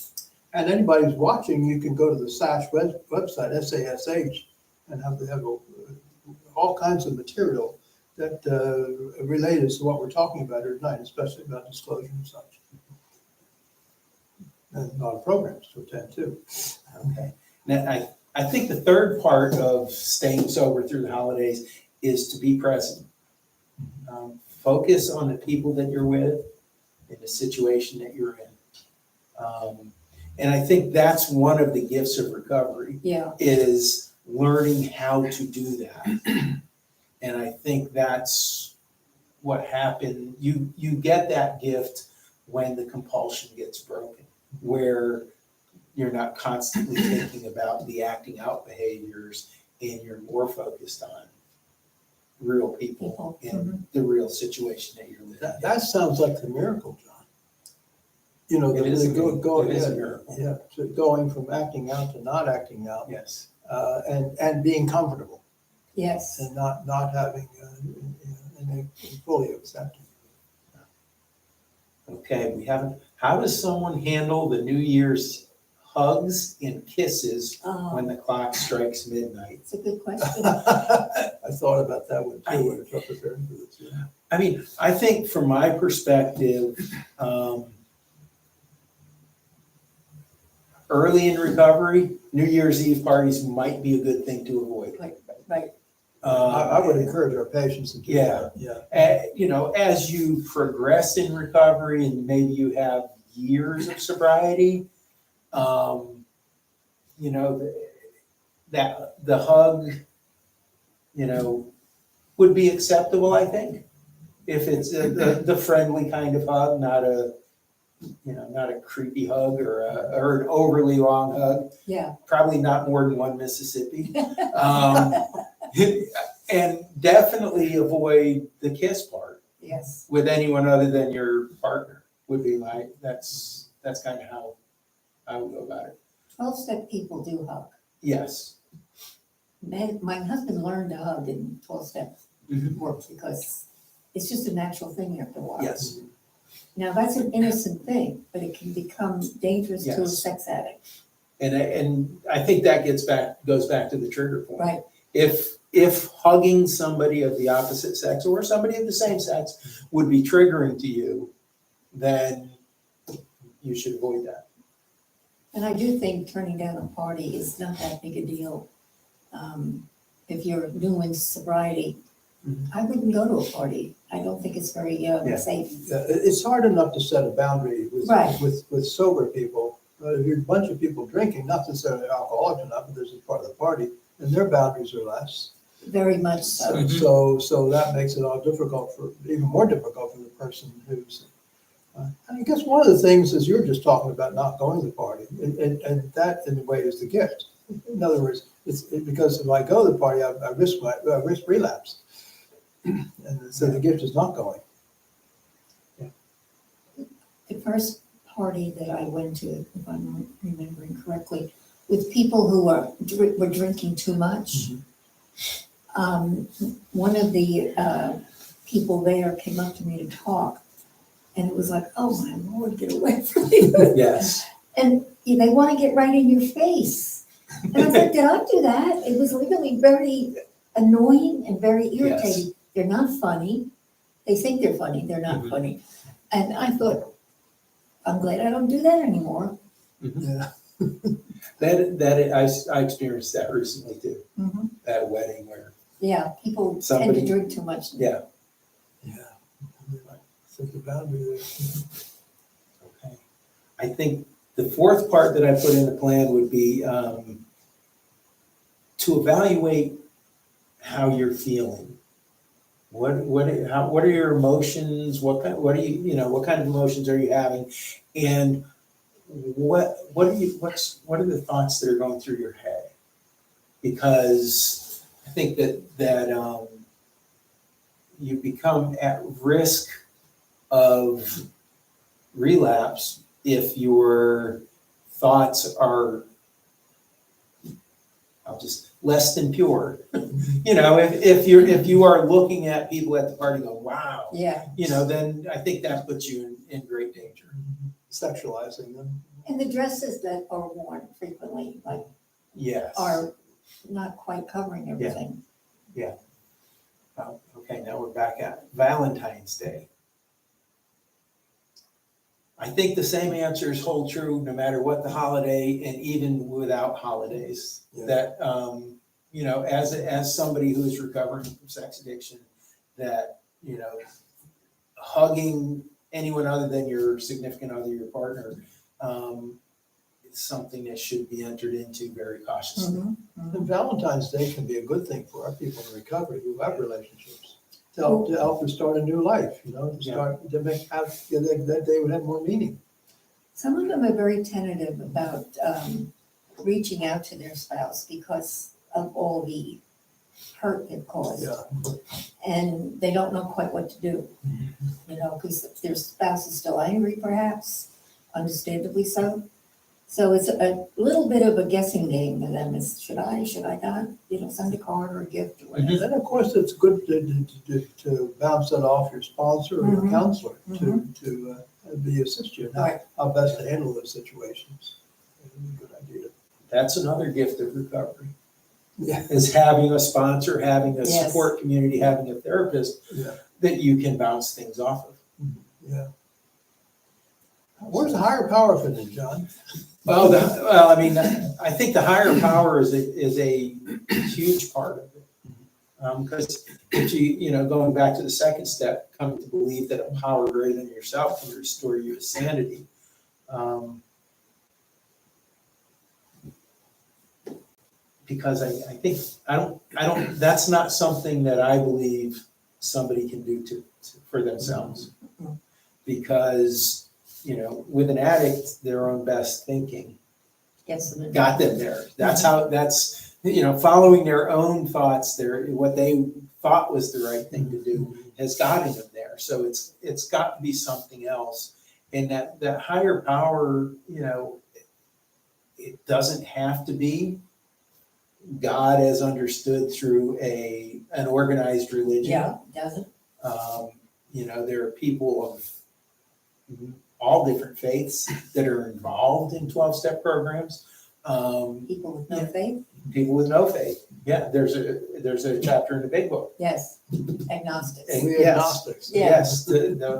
And anybody who's watching, you can go to the SASH website, SASH, and they have all kinds of material that related to what we're talking about here tonight, especially about disclosure and such. And a lot of programs to attend too. Okay. Now, I think the third part of staying sober through the holidays is to be present. Focus on the people that you're with, in the situation that you're in. And I think that's one of the gifts of recovery, Yeah, is learning how to do that. And I think that's what happened. You get that gift when the compulsion gets broken, where you're not constantly thinking about the acting out behaviors and you're more focused on real people in the real situation that you're living in. That sounds like the miracle, John. You know, It is a going miracle. so going from acting out to not acting out, Yes. and being comfortable yes. and not having and fully accepting. Okay, we haven't, how does someone handle the New Year's hugs and kisses when the clock strikes midnight? It's a good question. I thought about that one too when I was preparing for this. Yeah. I mean, I think from my perspective, early in recovery, New Year's Eve parties might be a good thing to avoid. Right, I would encourage our patients to do that. Yeah. You know, as you progress in recovery and maybe you have years of sobriety, you know, that the hug, you know, would be acceptable, I think. If it's the friendly kind of hug, not a creepy hug or an overly long hug. yeah. Probably not more than one Mississippi. And definitely avoid the kiss part Yes, with anyone other than your partner would be that's kind of how I would go about it. 12-step people do hug. Yes. My husband learned to hug in 12-step Mhm. work because it's just a natural thing after a while. Yes. Now, that's an innocent thing, but it can become dangerous to a Yes. sex addict. And I think that goes back to the trigger point. Right, If hugging somebody of the opposite sex or somebody of the same sex would be triggering to you, then you should avoid that. and I do think turning down a party is not that big a deal. If you're new in sobriety, Mhm. I wouldn't go to a party. I don't think it's very safe. It's hard enough to set a boundary Right. with sober people. But if you're a bunch of people drinking, not necessarily alcoholics enough, but there's a part of the party, and their boundaries are less. Very much so. Mhm. So that makes it all difficult even more difficult for the person who's. I guess one of the things is you're just talking about not going to the party, and that in a way is the gift. In other words, because if I go to the party, I risk relapse, and so the gift is not going. Yeah. first party that I went to, if I'm remembering correctly, with people who were drinking too much. One of the people there came up to me to talk, and it was like, oh my Lord, get away from me. Yes. And they want to get right in your face. And I was like, did I do that? It was really very annoying and very irritating. Yes. They're not funny. They think they're funny. They're not funny. And I thought, I'm glad I don't do that anymore. Yeah. I experienced that recently too, at a wedding where, Yeah, people tend Somebody- to drink too much. yeah, Set the boundary there. okay. I think the fourth part that I put in the plan would be to evaluate how you're feeling. What are your emotions? What kind of emotions are you having? And what are the thoughts that are going through your head? Because I think that you become at risk of relapse if your thoughts are, less than pure. If you are looking at people at the party going, wow, Yeah. then I think that puts you in great danger. Sexualizing them. And the dresses that are worn frequently, like, Yes. are not quite covering everything. Okay, now we're back at Valentine's Day. I think the same answers hold true no matter what the holiday and even without holidays. Yeah. That, as somebody who is recovering from sex addiction, that, hugging anyone other than your significant other, your partner, it's something that should be entered into very cautiously. And Valentine's Day can be a good thing for our people in recovery who have relationships. To help them start a new life, to make that day would have more meaning. Some of them are very tentative about reaching out to their spouse because of all the hurt they've caused. Yeah. And they don't know quite what to do, because their spouse is still angry perhaps, understandably so. So it's a little bit of a guessing game to them. Should I not, send a card or a gift or whatever. And then, of course, it's good to bounce that off your sponsor or your counselor to assist you in how best to handle those situations. It's a good idea. That's another gift of recovery. Yeah. Is having a sponsor, having a Yes. support community, having a therapist that you can bounce things off of. Yeah. Where's the higher power fit in, John? Well, I think the higher power is a huge part of it. Because if you, going back to the second step, coming to believe that a power greater than yourself can restore you to sanity. Because I think, that's not something that I believe somebody can do for themselves. Because, with an addict, their own best thinking got them there. That's how, following their own thoughts, what they thought was the right thing to do has gotten them there. So it's got to be something else. And that higher power, it doesn't have to be God as understood through an organized religion. Yeah, it doesn't. There are people of all different faiths that are involved in 12-step programs. People with no faith? People with no faith. Yeah, there's a chapter in the big book. Yes, agnostics. We agnostics. Yes.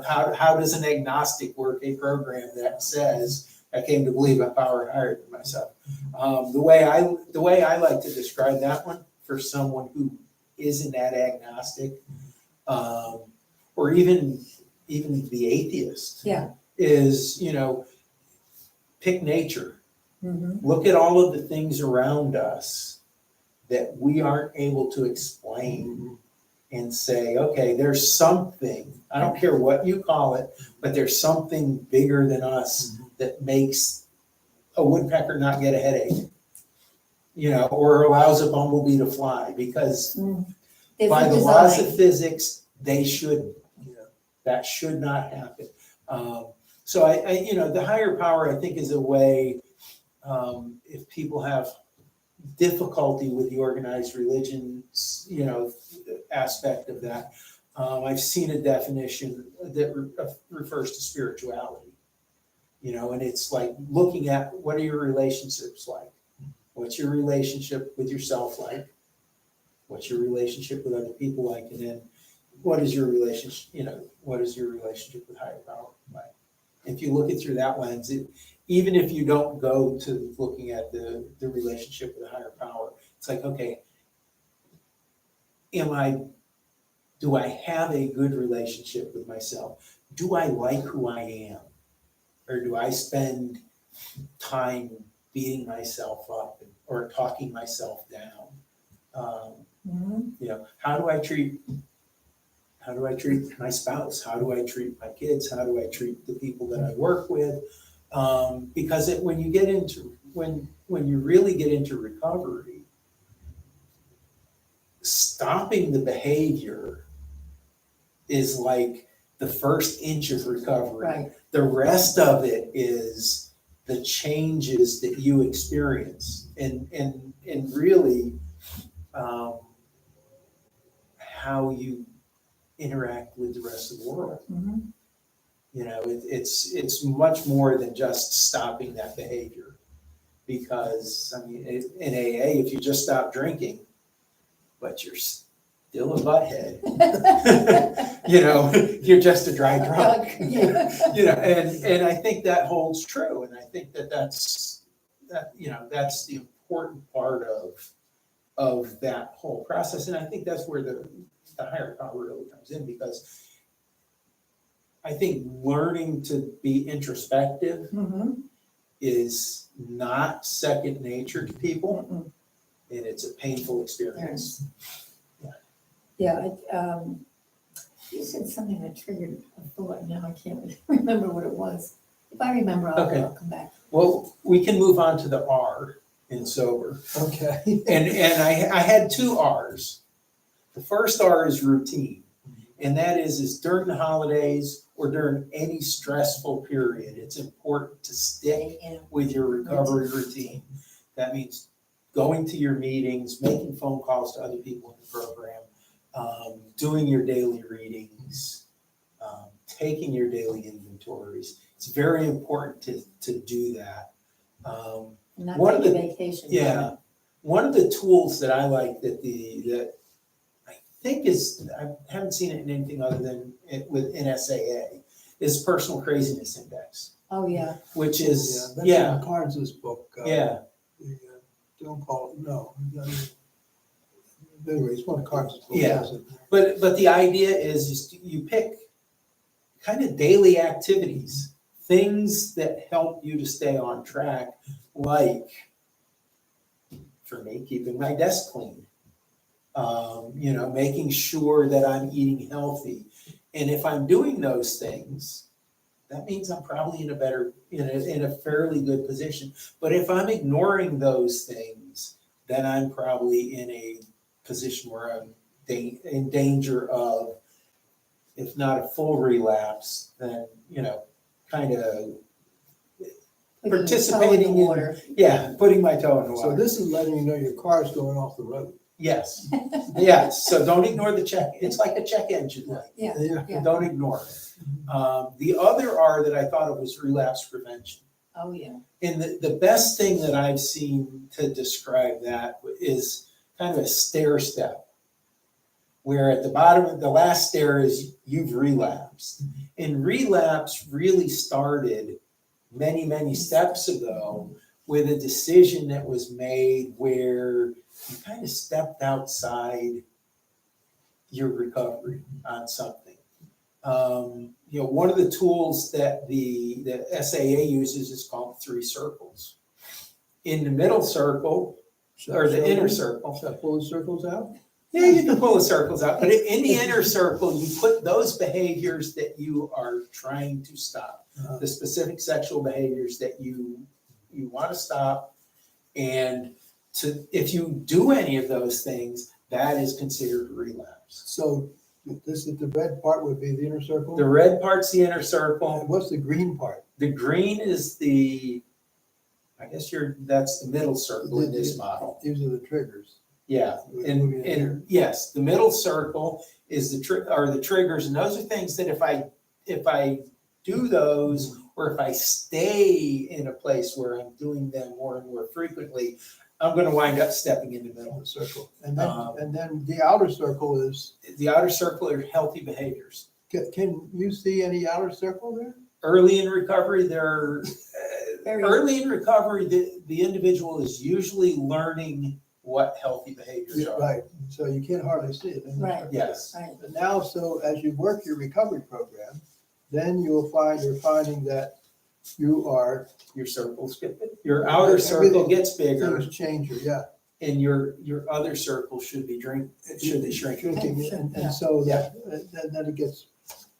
How does an agnostic work a program that says, I came to believe a power higher than myself? The way I like to describe that one for someone who isn't that agnostic, or even the atheist, is, pick nature. Look at all of the things around us that we aren't able to explain and say, okay, there's something, I don't care what you call it, but there's something bigger than us that makes a woodpecker not get a headache, or allows a bumblebee to fly, because by the laws of physics, they shouldn't. That should not happen. So the higher power, I think, is a way, if people have difficulty with the organized religion, aspect of that. I've seen a definition that refers to spirituality, and it's like looking at what are your relationships like? What's your relationship with yourself like? What's your relationship with other people like? And then what is your relationship, what is your relationship with higher power like? If you look at through that lens, even if you don't go to looking at the relationship with a higher power, it's like, okay, do I have a good relationship with myself? Do I like who I am? Or do I spend time beating myself up or talking myself down? How do I treat my spouse? How do I treat my kids? How do I treat the people that I work with? Because when you really get into recovery, stopping the behavior is like the first inch of recovery. Right. The rest of it is the changes that you experience and really how you interact with the rest of the world. Mhm. It's much more than just stopping that behavior. Because in AA, if you just stop drinking, but you're still a butthead, you're just a dry drunk. And I think that holds true. And I think that's the important part of that whole process. And I think that's where the higher power really comes in, because I think learning to be introspective Mhm. is not second nature to people, Mm-mm. and it's a painful experience. Yeah, you said something that triggered a thought, now I can't remember what it was. If I remember, Okay. I'll come back. Well, we can move on to the R in sober. Okay. And I had two R's. The first R is routine. And that is during the holidays or during any stressful period, it's important to stick with your recovery routine. That means going to your meetings, making phone calls to other people in the program, doing your daily readings, taking your daily inventories. It's very important to do that. Not One of take a the- vacation. Yeah, one of the tools that I like that I think I haven't seen it in anything other than with NSAA, is personal craziness index, Oh, yeah. which is That's in Carnes's book. yeah. Don't call it, no. Anyway, it's one of Carnes's books. Yeah. Isn't it? But the idea is you pick kind of daily activities, things that help you to stay on track, like for me, keeping my desk clean. Making sure that I'm eating healthy. And if I'm doing those things, that means I'm probably in a fairly good position. But if I'm ignoring those things, then I'm probably in a position where I'm in danger of, if not a full relapse, then, kind of participating in water. putting my toe in the water. So this is letting you know your car's going off the road. Yes, yes. So don't ignore the check. It's like a check engine light. Yeah. Yeah. Don't ignore it. The other R that I thought of was relapse prevention. Oh, yeah. And the best thing that I've seen to describe that is kind of a stair step, where at the bottom of the last stair is you've relapsed. And relapse really started many, many steps ago with a decision that was made where you kind of stepped outside your recovery on something. One of the tools that the SAA uses is called 3 circles. In the middle circle, or the inner circle. Should I pull the circles out? Yeah, you can pull the circles out, but in the inner circle, you put those behaviors that you are trying to stop, the specific sexual behaviors that you want to stop, and if you do any of those things, that is considered a relapse. So This is the red part would be the inner circle. The red part's the inner circle. And what's the green part? The green is I guess that's the middle circle in this model. These are the triggers. Yeah, and yes, the middle circle is the triggers, and those are things that if I do those, or if I stay in a place where I'm doing them more and more frequently, I'm going to wind up stepping in the middle of the circle. And then the outer circle is. The outer circle are healthy behaviors. Can you see any outer circle there? Early in recovery, Very- early in recovery, the individual is usually learning what healthy behaviors are. Right. So you can't hardly see it. Right. Yes. Right. And now, so as you work your recovery program, then you're finding that Your circles your outer circle gets bigger, things change, yeah. and your other circle should be shrinking. And so then it gets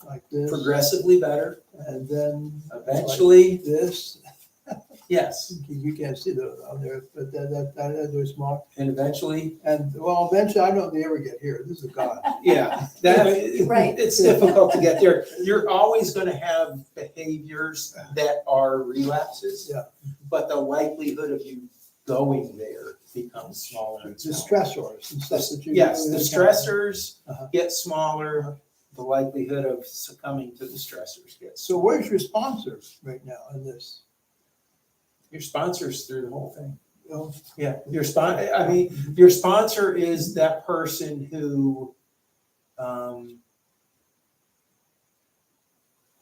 like this. Progressively better, And then. eventually, like this, yes, you can't see those on there, but they're small. and eventually, And well, eventually, I don't know if they ever get here. This is gone. yeah, Right. it's difficult to get there. You're always going to have behaviors that are relapses, Yeah. but the likelihood of you going there becomes smaller and The smaller. stressors and stuff that you. Yes, the stressors Uh-huh. get smaller, the likelihood of succumbing to the stressors gets. So where's your sponsor right now in this? Your sponsor's through the whole thing. Oh, Yeah, your sponsor is that person who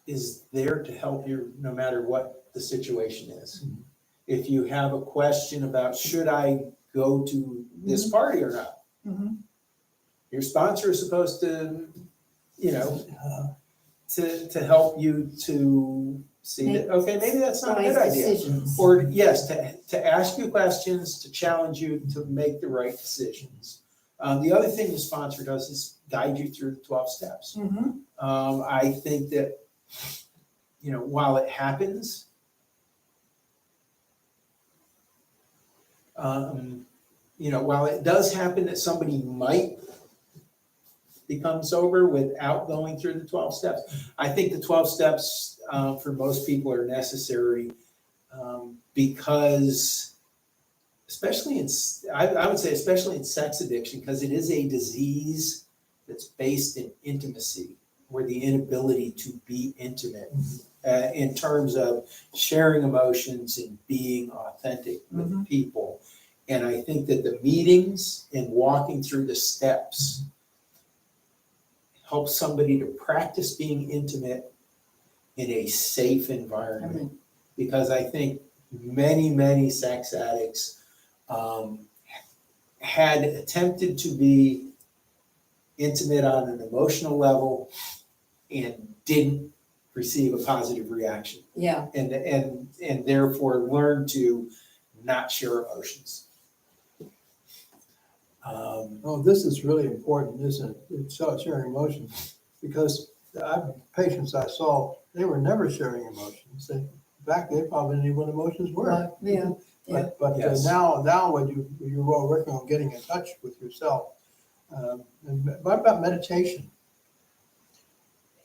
is there to help you no matter what the situation is. Mhm. If you have a question about should I go to this party or not, Mhm. your sponsor is supposed to, uh, to help you to see that, okay, maybe that's not a good Wise idea. decisions. Or yes, to ask you questions, to challenge you to make the right decisions. The other thing the sponsor does is guide you through the 12 steps. Mhm. I think that, while it happens, while it does happen that somebody might become sober without going through the 12 steps, I think the 12 steps for most people are necessary because, I would say especially in sex addiction, because it is a disease that's based in intimacy, or the inability to be intimate in terms of sharing emotions and being authentic with people. And I think that the meetings and walking through the steps help somebody to practice being intimate in a safe environment. Because I think many, many sex addicts had attempted to be intimate on an emotional level and didn't receive a positive reaction, Yeah. and therefore learned to not share emotions. Oh, this is really important, isn't it? It's sharing emotions, because patients I saw, they were never sharing emotions. In fact, they probably didn't even know what emotions were. Right. Yeah. But Yes. now when you're all working on getting in touch with yourself, and what about meditation?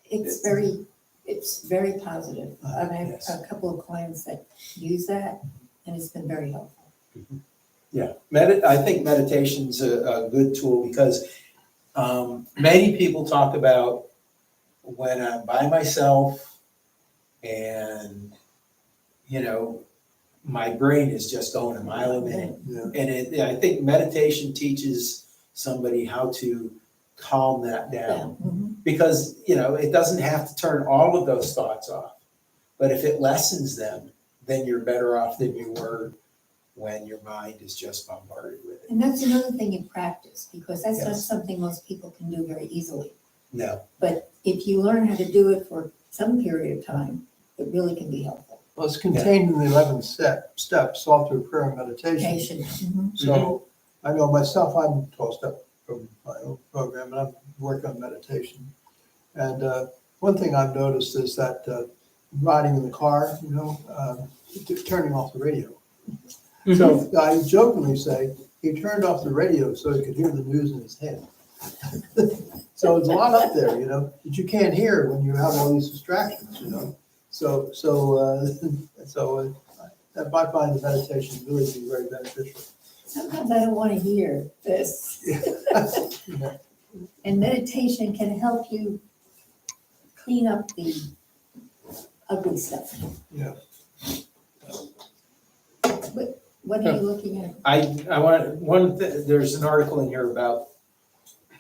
It's very positive. I have Yes. a couple of clients that use that, and it's been very helpful. Yeah, I think meditation's a good tool because many people talk about when I'm by myself and, my brain is just going a mile a minute. Yeah. And I think meditation teaches somebody how to calm that down. Mhm. Because, it doesn't have to turn all of those thoughts off. But if it lessens them, then you're better off than you were when your mind is just bombarded with it. And that's another thing you practice, because that's not Yes. something most people can do very easily. No. But if you learn how to do it for some period of time, it really can be helpful. Well, it's contained in the 11 steps, all through prayer and meditation. Patient. Mhm. So I know myself, I'm 12-step from my own program, and I'm working on meditation. And one thing I've noticed is that riding in the car, turning off the radio. So I jokingly say he turned off the radio so he could hear the news in his head. So it's a lot up there, that you can't hear when you have all these distractions. So I find the meditation really to be very beneficial. Sometimes I don't want to hear this. Yeah. And meditation can help you clean up the ugly stuff. Yeah. What are you looking at? I want, there's an article in here about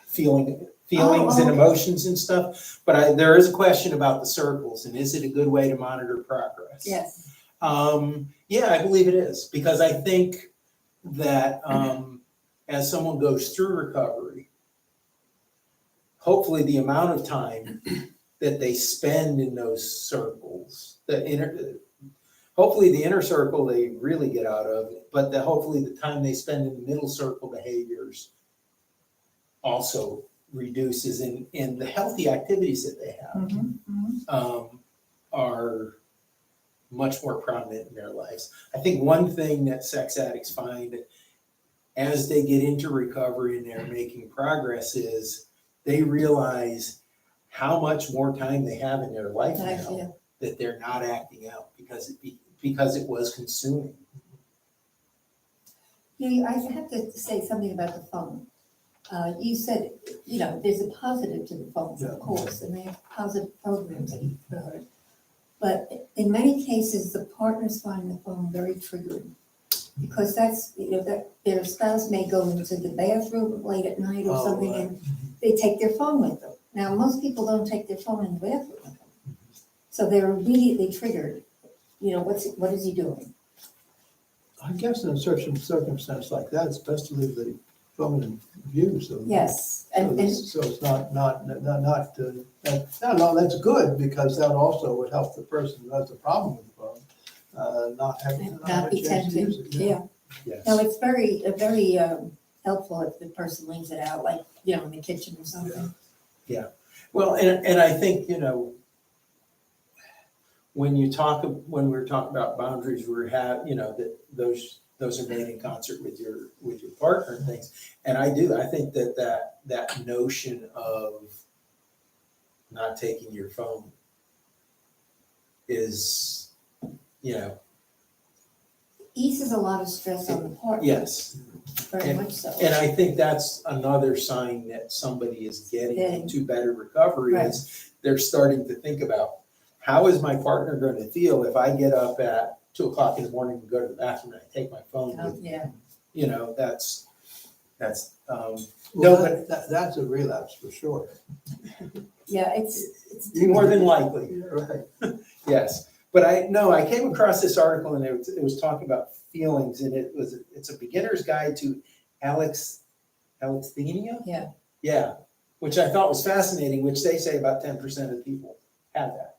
feelings and okay. emotions and stuff, but there is a question about the circles, and is it a good way to monitor progress? Yes. Yeah, I believe it is, because I think that as someone goes through recovery, hopefully the amount of time that they spend in those circles, hopefully the inner circle they really get out of, but hopefully the time they spend in the middle circle behaviors also reduces, and the healthy activities that they have are much more prominent in their lives. I think one thing that sex addicts find as they get into recovery and they're making progress is they realize how much more time they have in their life now that they're not acting out because it was consuming. I have to say something about the phone. You said, there's a positive to the phones, of course, and they have positive programs that you've heard. But in many cases, the partners find the phone very triggering because that's, that their spouse may go into the bathroom late at night or something, and they take their phone with them. Now, most people don't take their phone in the bathroom with them. So they're immediately triggered. What is he doing? I guess in a certain circumstance like that, it's best to leave the phone in view. So Yes, so it's not no, that's good, because that also would help the person who has a problem with the phone not have be a chance to use tempted. it. Yeah. Yes. No, it's very helpful if the person leaves it out, like in the kitchen or something. Well, and I think, when we're talking about boundaries, that those are made in concert with your partner and things. And I think that notion of not taking your phone is, Eases a lot of stress on the partner. yes. Very much so. And I think that's another sign that somebody is getting into better recovery is they're starting to think about, how is my partner going to feel if I get up at 2:00 in the morning and go to the bathroom and I take my phone with me? That's that's a relapse for sure. Yeah, it's more than likely. Right. Yes. But I came across this article, and it was talking about feelings, and it's a beginner's guide to alexithymia. Yeah, which I thought was fascinating, which they say about 10% of people have that.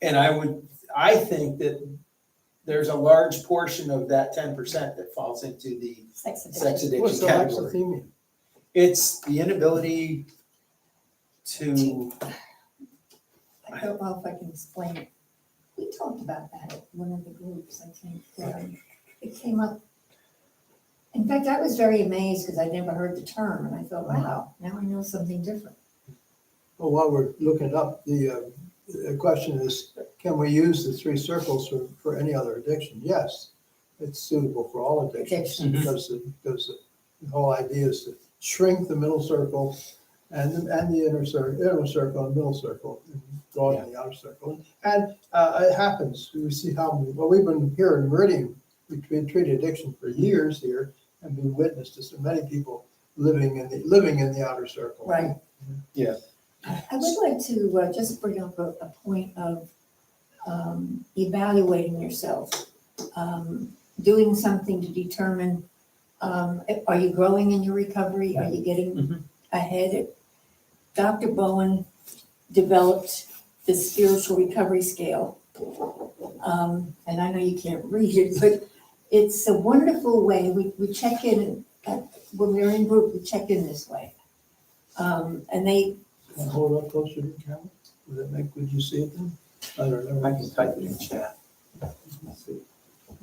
And I think that there's a large portion of that 10% that falls into the sex sex addiction. What's addiction the category. alexithymia? It's the inability to. I don't know if I can explain it. We talked about that at one of the groups, I think. It came up. In fact, I was very amazed because I'd never heard the term, and I thought, wow, now I know something different. Well, while we're looking it up, the question is, can we use the 3 circles for any other addiction? Yes, it's suitable for all addictions because the whole idea is to shrink the middle circle and the inner circle and middle circle, and broaden the outer circle. And it happens. We see we've been here in Meridian. We've been treated addiction for years here, and been witness to so many people living in the outer circle. Right. Yeah. I would like to just bring up a point of evaluating yourself, doing something to determine, are you growing in your recovery? Are you getting ahead? Dr. Bowen developed the spiritual recovery scale. And I know you can't read it, but it's a wonderful way. We check in, when we're in group, we check in this way. And they, Can I hold up closer to the camera? Would you see it then? I don't know. I can type it in chat. Let's see.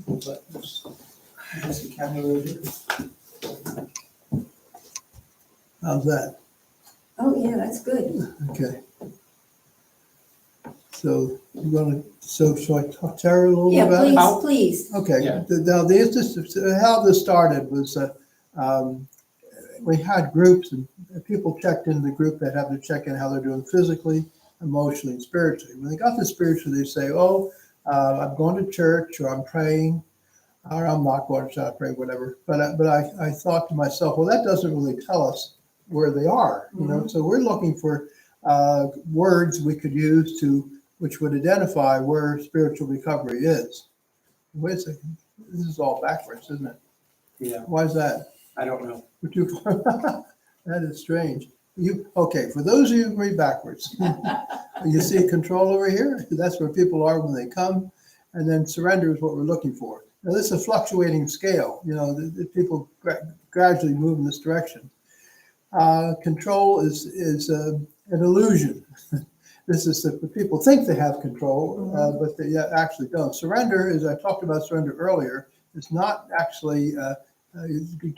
There's the camera right here. How's that? Oh, yeah, that's good. Okay. So you want to, so shall I talk to her a little bit Yeah, about it? please. Okay, Yeah. now the instance, how this started was, we had groups and people checked in the group that had to check in how they're doing physically, emotionally, and spiritually. When they got to spiritually, they say, oh, I'm going to church, or I'm praying, or I'm not going to church, I pray, whatever. But I thought to myself, well, that doesn't really tell us where they are, you know? So we're looking for words we could use which would identify where spiritual recovery is. Wait a second, this is all backwards, isn't it? Yeah, Why is that? I don't know. Would you- That is strange. Okay, for those of you who read backwards, you see control over here? That's where people are when they come. And then surrender is what we're looking for. Now, this is a fluctuating scale. You know, the people gradually move in this direction. Control is an illusion. This is the people think they have control, but they actually don't. Surrender, as I talked about surrender earlier, is not actually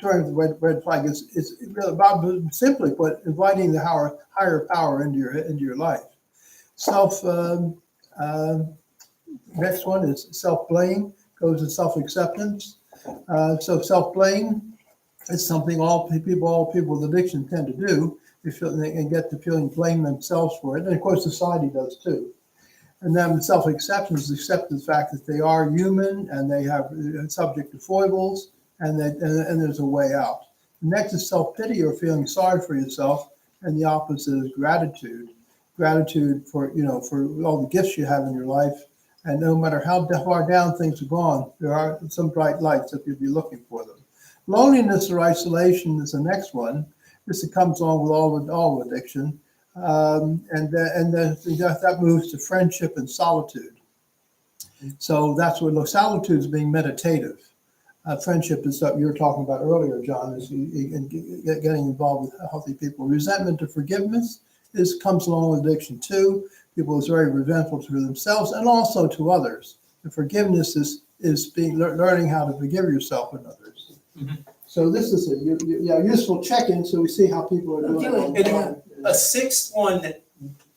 turning the red flag. It's really about, simply put, inviting the higher power into your life. Next one is self-blame, goes to self-acceptance. So self-blame is something all people with addiction tend to do. They feel they can get the feeling blame themselves for it, and of course society does too. And then self-acceptance is accept the fact that they are human and they have subject to foibles, and there's a way out. Next is self-pity, or feeling sorry for yourself, and the opposite is gratitude. Gratitude for all the gifts you have in your life, and no matter how far down things have gone, there are some bright lights if you'll be looking for them. Loneliness or isolation is the next one. This comes along with all addiction, that moves to friendship and solitude. So that's what solitude is being meditative. Friendship is something you were talking about earlier, John, is getting involved with healthy people. Resentment to forgiveness comes along with addiction too. People is very resentful to themselves and also to others. And forgiveness is learning how to forgive yourself and others. Mm-hmm. So this is a useful check-in, so we see how people are doing. And a sixth one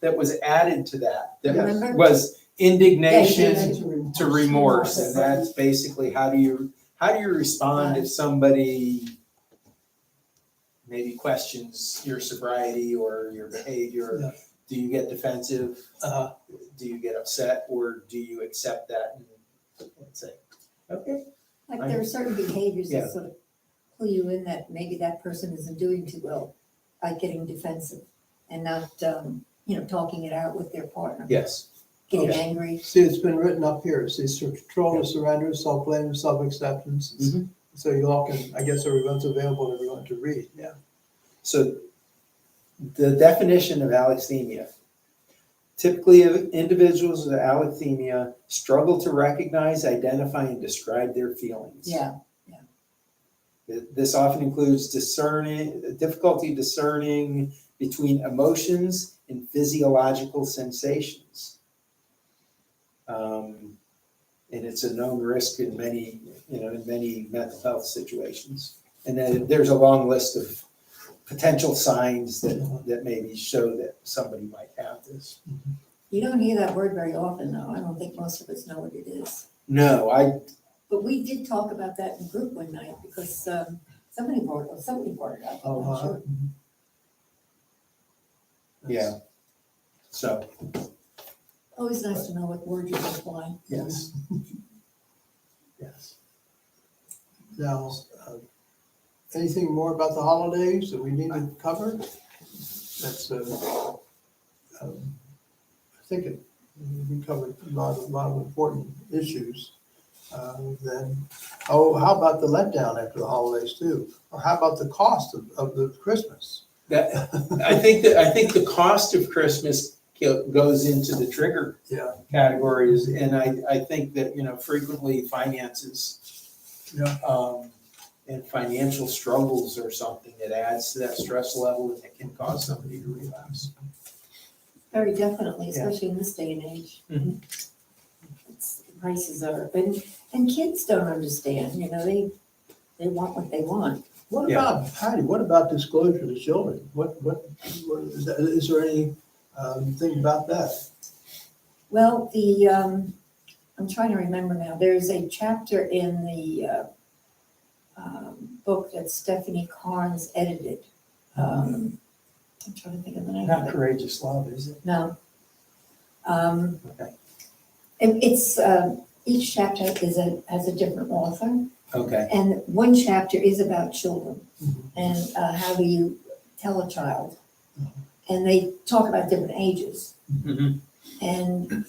that was added to that Remember? was indignation Yeah, to remorse, and that's basically how do you respond if somebody maybe questions your sobriety or your behavior? Yeah. Do you get defensive? Do you get upset, or do you accept that and say, okay? Like there are certain behaviors Yeah. that sort of pull you in that maybe that person isn't doing too well, by getting defensive and not, talking it out with their partner. Yes. Getting Okay. angry. See, it's been written up here. See, control and surrender, self-blame and self-acceptance. Mhm. So you all can, I guess everyone's available to everyone to read, yeah. So the definition of alexithymia. Typically, individuals with alexithymia struggle to recognize, identify, and describe their feelings. Yeah. This often includes difficulty discerning between emotions and physiological sensations. And it's a known risk in many mental health situations. And then there's a long list of potential signs that maybe show that somebody might have this. You don't hear that word very often, though. I don't think most of us know what it is. No, But we did talk about that in group one night because somebody brought it up. I'm not sure. yeah. So, Always nice to know what word you apply. yes. Yes. Now, anything more about the holidays that we need to cover? That's, I think we covered a lot of important issues. Then, how about the letdown after the holidays too? Or how about the cost of the Christmas? I think the cost of Christmas goes into the trigger Yeah. categories, and I think that frequently finances and financial struggles are something that adds to that stress level, and it can cause somebody to relapse. Very definitely, Yeah. especially in this day and age. Mhm. The prices are, and kids don't understand, they want what they want. What Yeah. about, Patty, what about disclosure to children? Is there any thing about that? Well, I'm trying to remember now, there's a chapter in the book that Stephanie Carnes edited. I'm trying to think of the name of Not it. courageous love, is it? No. Okay. It's, each chapter has a different author, Okay. and one chapter is about children. Mhm. And how do you tell a child? And they talk about different ages. Mm-hmm. And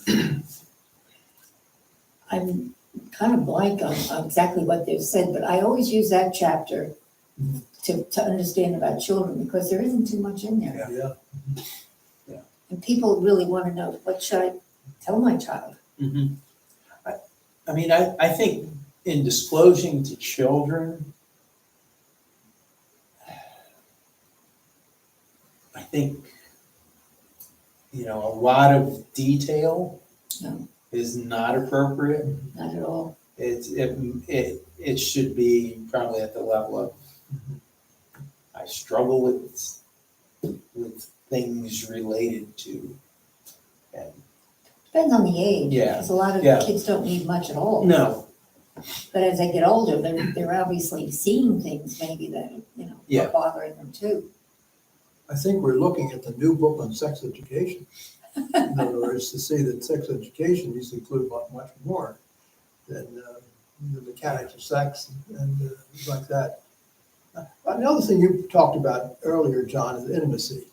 I'm kind of blank on exactly what they've said, but I always use that chapter Mhm. to understand about children, because there isn't too much in there. Yeah. And people really want to know, what should I tell my child? Mm-hmm. I mean, I think in disclosing to children, I think, a lot of detail No. is not appropriate. Not at all. It should be probably at the level of, I struggle with things related to, and Depends on the age. Yeah. Because a lot of Yeah. kids don't need much at all. no, But as they get older, they're obviously seeing things maybe that, Yeah. are bothering them too. I think we're looking at the new book on sex education. In other words, to see that sex education needs to include much more than the mechanics of sex and things like that. Another thing you talked about earlier, John, is intimacy.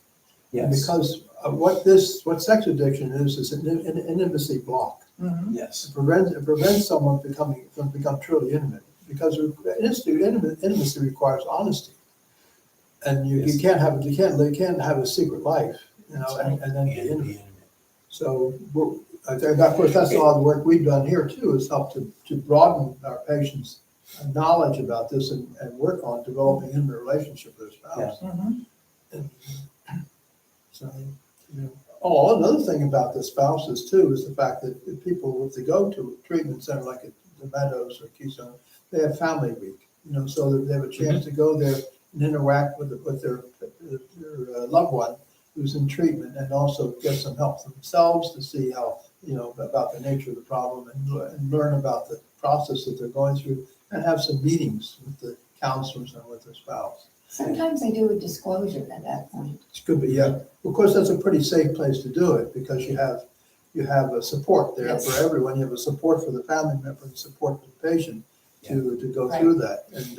yes, Because what sex addiction is an intimacy block. yes, It prevents someone from become truly intimate, because intimacy requires honesty. And you Yes. can't have a secret life, and then be intimate. So, of course, that's a lot of the work we've done here too, is help to broaden our patients' knowledge about this and work on developing intimate relationship with their spouse. And so, Oh, another thing about the spouses too is the fact that if people, if they go to a treatment center like at the Meadows or Keystone, they have family week, so that they have a chance to go there and interact with their loved one who's in treatment, and also get some help themselves to see how, about the nature of the problem, and learn about the process that they're going through, and have some meetings with the counselors and with their spouse. Sometimes they do a disclosure at that point. It could be, yeah. Of course, that's a pretty safe place to do it, because you have a support there Yes. for everyone. You have a support for the family member and support for the patient to go Right. through that, and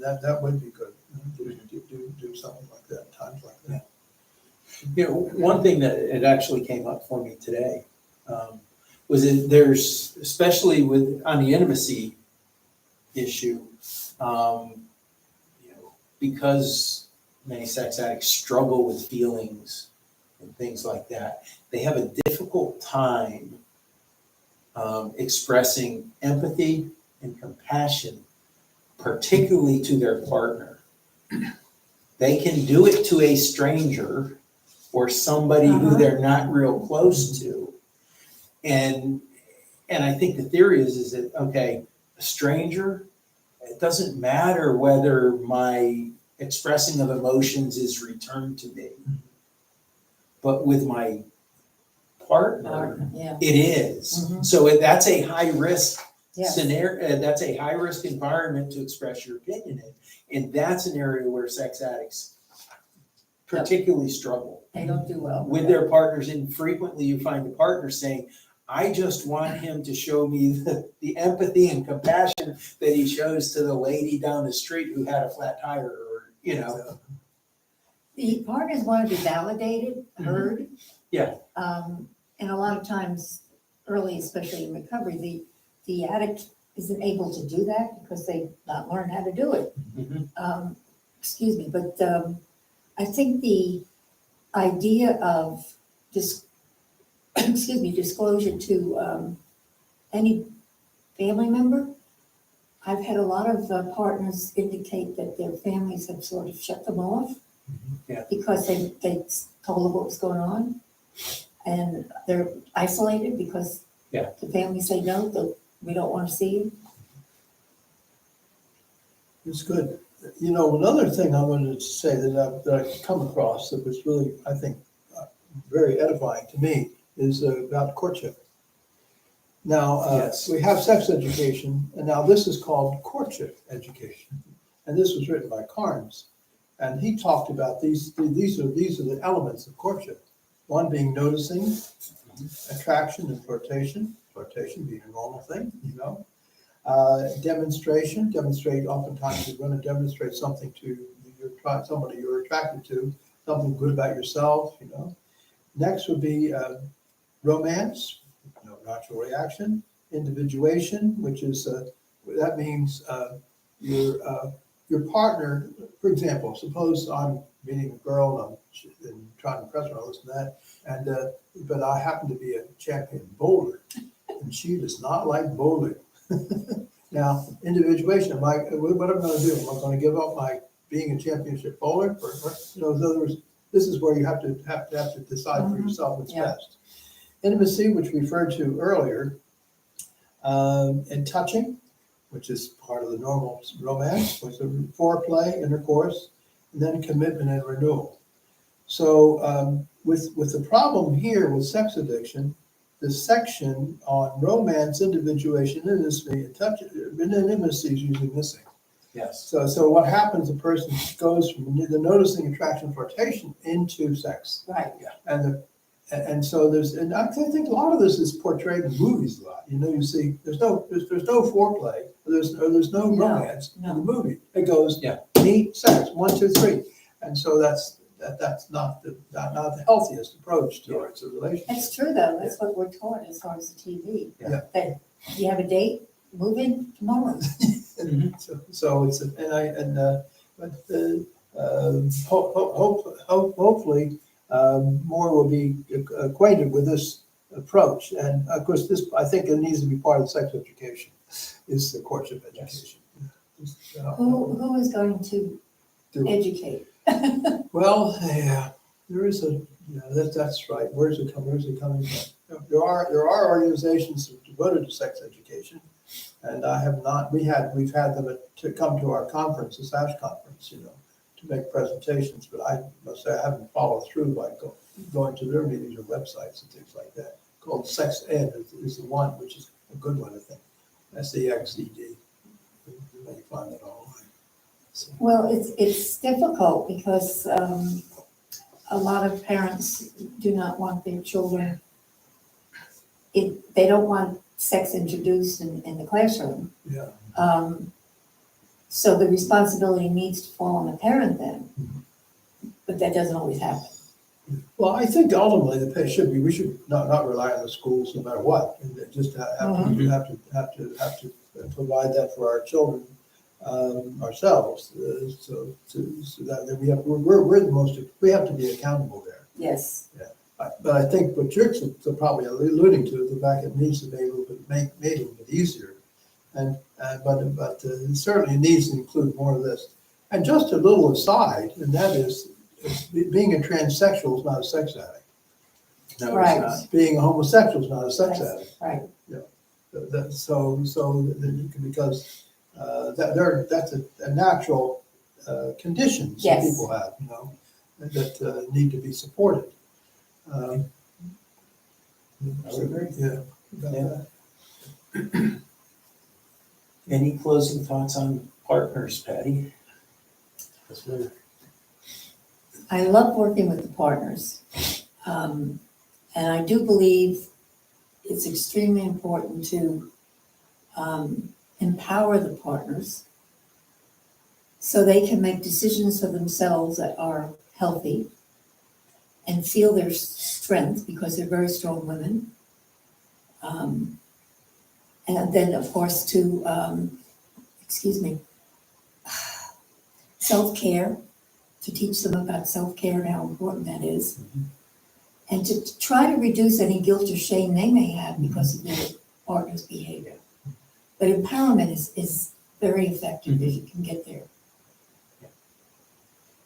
that would be good. Do something like that, times like that. One thing that it actually came up for me today was that there's, especially on the intimacy issue, because many sex addicts struggle with feelings and things like that, they have a difficult time expressing empathy and compassion, particularly to their partner. They can do it to a stranger or somebody who they're not real close to. And I think the theory is that, okay, a stranger, it doesn't matter whether my expressing of emotions is returned to me. But with my partner, Yeah. it is. Mhm. So that's a high risk Yes. scenario, that's a high risk environment to express your opinion in. And that's an area where sex addicts particularly struggle They don't do well. with their partners. And frequently you find the partner saying, I just want him to show me the empathy and compassion that he shows to the lady down the street who had a flat tire, or, The partners want to be validated, heard. Yeah. And a lot of times, early, especially in recovery, the addict isn't able to do that because they've not learned how to do it. Mhm. Excuse me, but I think the idea of disclosure to any family member, I've had a lot of partners indicate that their families have sort of shut them off. Yeah. Because they told them what was going on, and they're isolated because Yeah. the family say, no, we don't want to see you. It's good. You know, another thing I wanted to say that I've come across that was really, I think, very edifying to me is about courtship. Now, Yes. we have sex education, and now this is called courtship education. And this was written by Carnes. And he talked about these are the elements of courtship. One being noticing, attraction and flirtation being a normal thing, you know. Demonstrate, oftentimes you're going to demonstrate something to somebody you're attracted to, something good about yourself, you know. Next would be romance, natural reaction, individuation, which is, that means your partner, for example, suppose I'm meeting a girl and trying to impress her, this and that, and but I happen to be a champion bowler, and she does not like bowling. Now, individuation, what am I going to do? Am I going to give up my being a championship bowler? In other words, this is where you have to decide for yourself what's best. Intimacy, which we referred to earlier, and touching, which is part of the normal romance, which is foreplay, intercourse, and then commitment and renewal. So with the problem here with sex addiction, the section on romance, individuation, intimacy, and touch, intimacy is usually missing. Yes. So what happens? A person goes from the noticing, attraction, flirtation into sex. Right. And so and I think a lot of this is portrayed in movies a lot. You know, you see there's no foreplay, there's no romance in the movie. It goes meet, sex, 1, 2, 3, and so that's not the healthiest approach towards a relationship. That's true, though. That's what we're taught as far as the TV. Yeah. That you have a date, move in tomorrow. So it's hopefully more will be acquainted with this approach, and of course this I think it needs to be part of sex education, is the courtship education. Who is going to educate? Well, yeah, there is that's right. Where's it coming from? There are organizations devoted to sex education, and we've had them to come to our conference, the SASH conference, you know, to make presentations, but I must say I haven't followed through by going to their meetings or websites and things like that. Called Sex Ed is the one, which is a good one, I think. SEXED. You may find that online. So. Well, it's difficult because a lot of parents do not want their children. They don't want sex introduced in the classroom. Yeah. So the responsibility needs to fall on the parent then, but that doesn't always happen. Well, I think ultimately we should not rely on the schools no matter what, and just have to provide that for our children ourselves. So that we have to be accountable there. Yes. Yeah. But I think what you're probably alluding to is the fact it needs to be made a little bit easier. But it certainly needs to include more of this. And just a little aside, and that is, being a transsexual is not a sex addict. No, Right. it's not. Being a homosexual is not a sex That's addict. right. Because that's a natural condition some Yes. people have, you know, that need to be supported. I would agree. Yeah. Yeah. Any closing thoughts on partners, Patty? I love working with the partners. And I do believe it's extremely important to empower the partners so they can make decisions for themselves that are healthy and feel their strength because they're very strong women. And then, of course, to, self-care, to teach them about self-care and how important that is. And to try to reduce any guilt or shame they may have because of their partner's behavior. But empowerment is very effective if you can get there.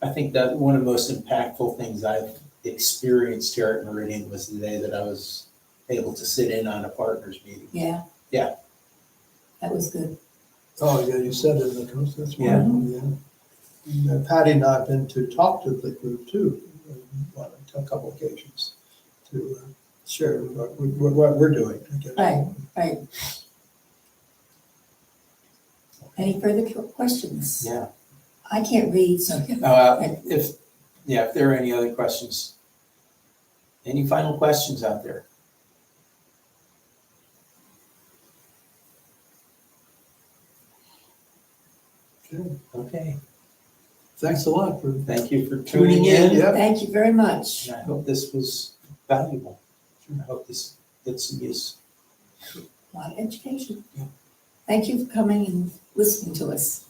I think that one of the most impactful things I've experienced here at Meridian was the day that I was able to sit in on a partners meeting. Yeah. Yeah. That was good. Oh, yeah, you said it in the course, that's Yeah. wonderful, yeah. Patty and I have been to talk to the group too, on a couple occasions, to share what we're doing. Right, right. Any further questions? Yeah. I can't read, so. If there are any other questions. Any final questions out there? Okay. Okay. Thanks a lot for Thank you for tuning in. Yeah. Thank you very much. And I hope this was valuable. I hope this gets some use. A lot of education. Yeah. Thank you for coming and listening to us.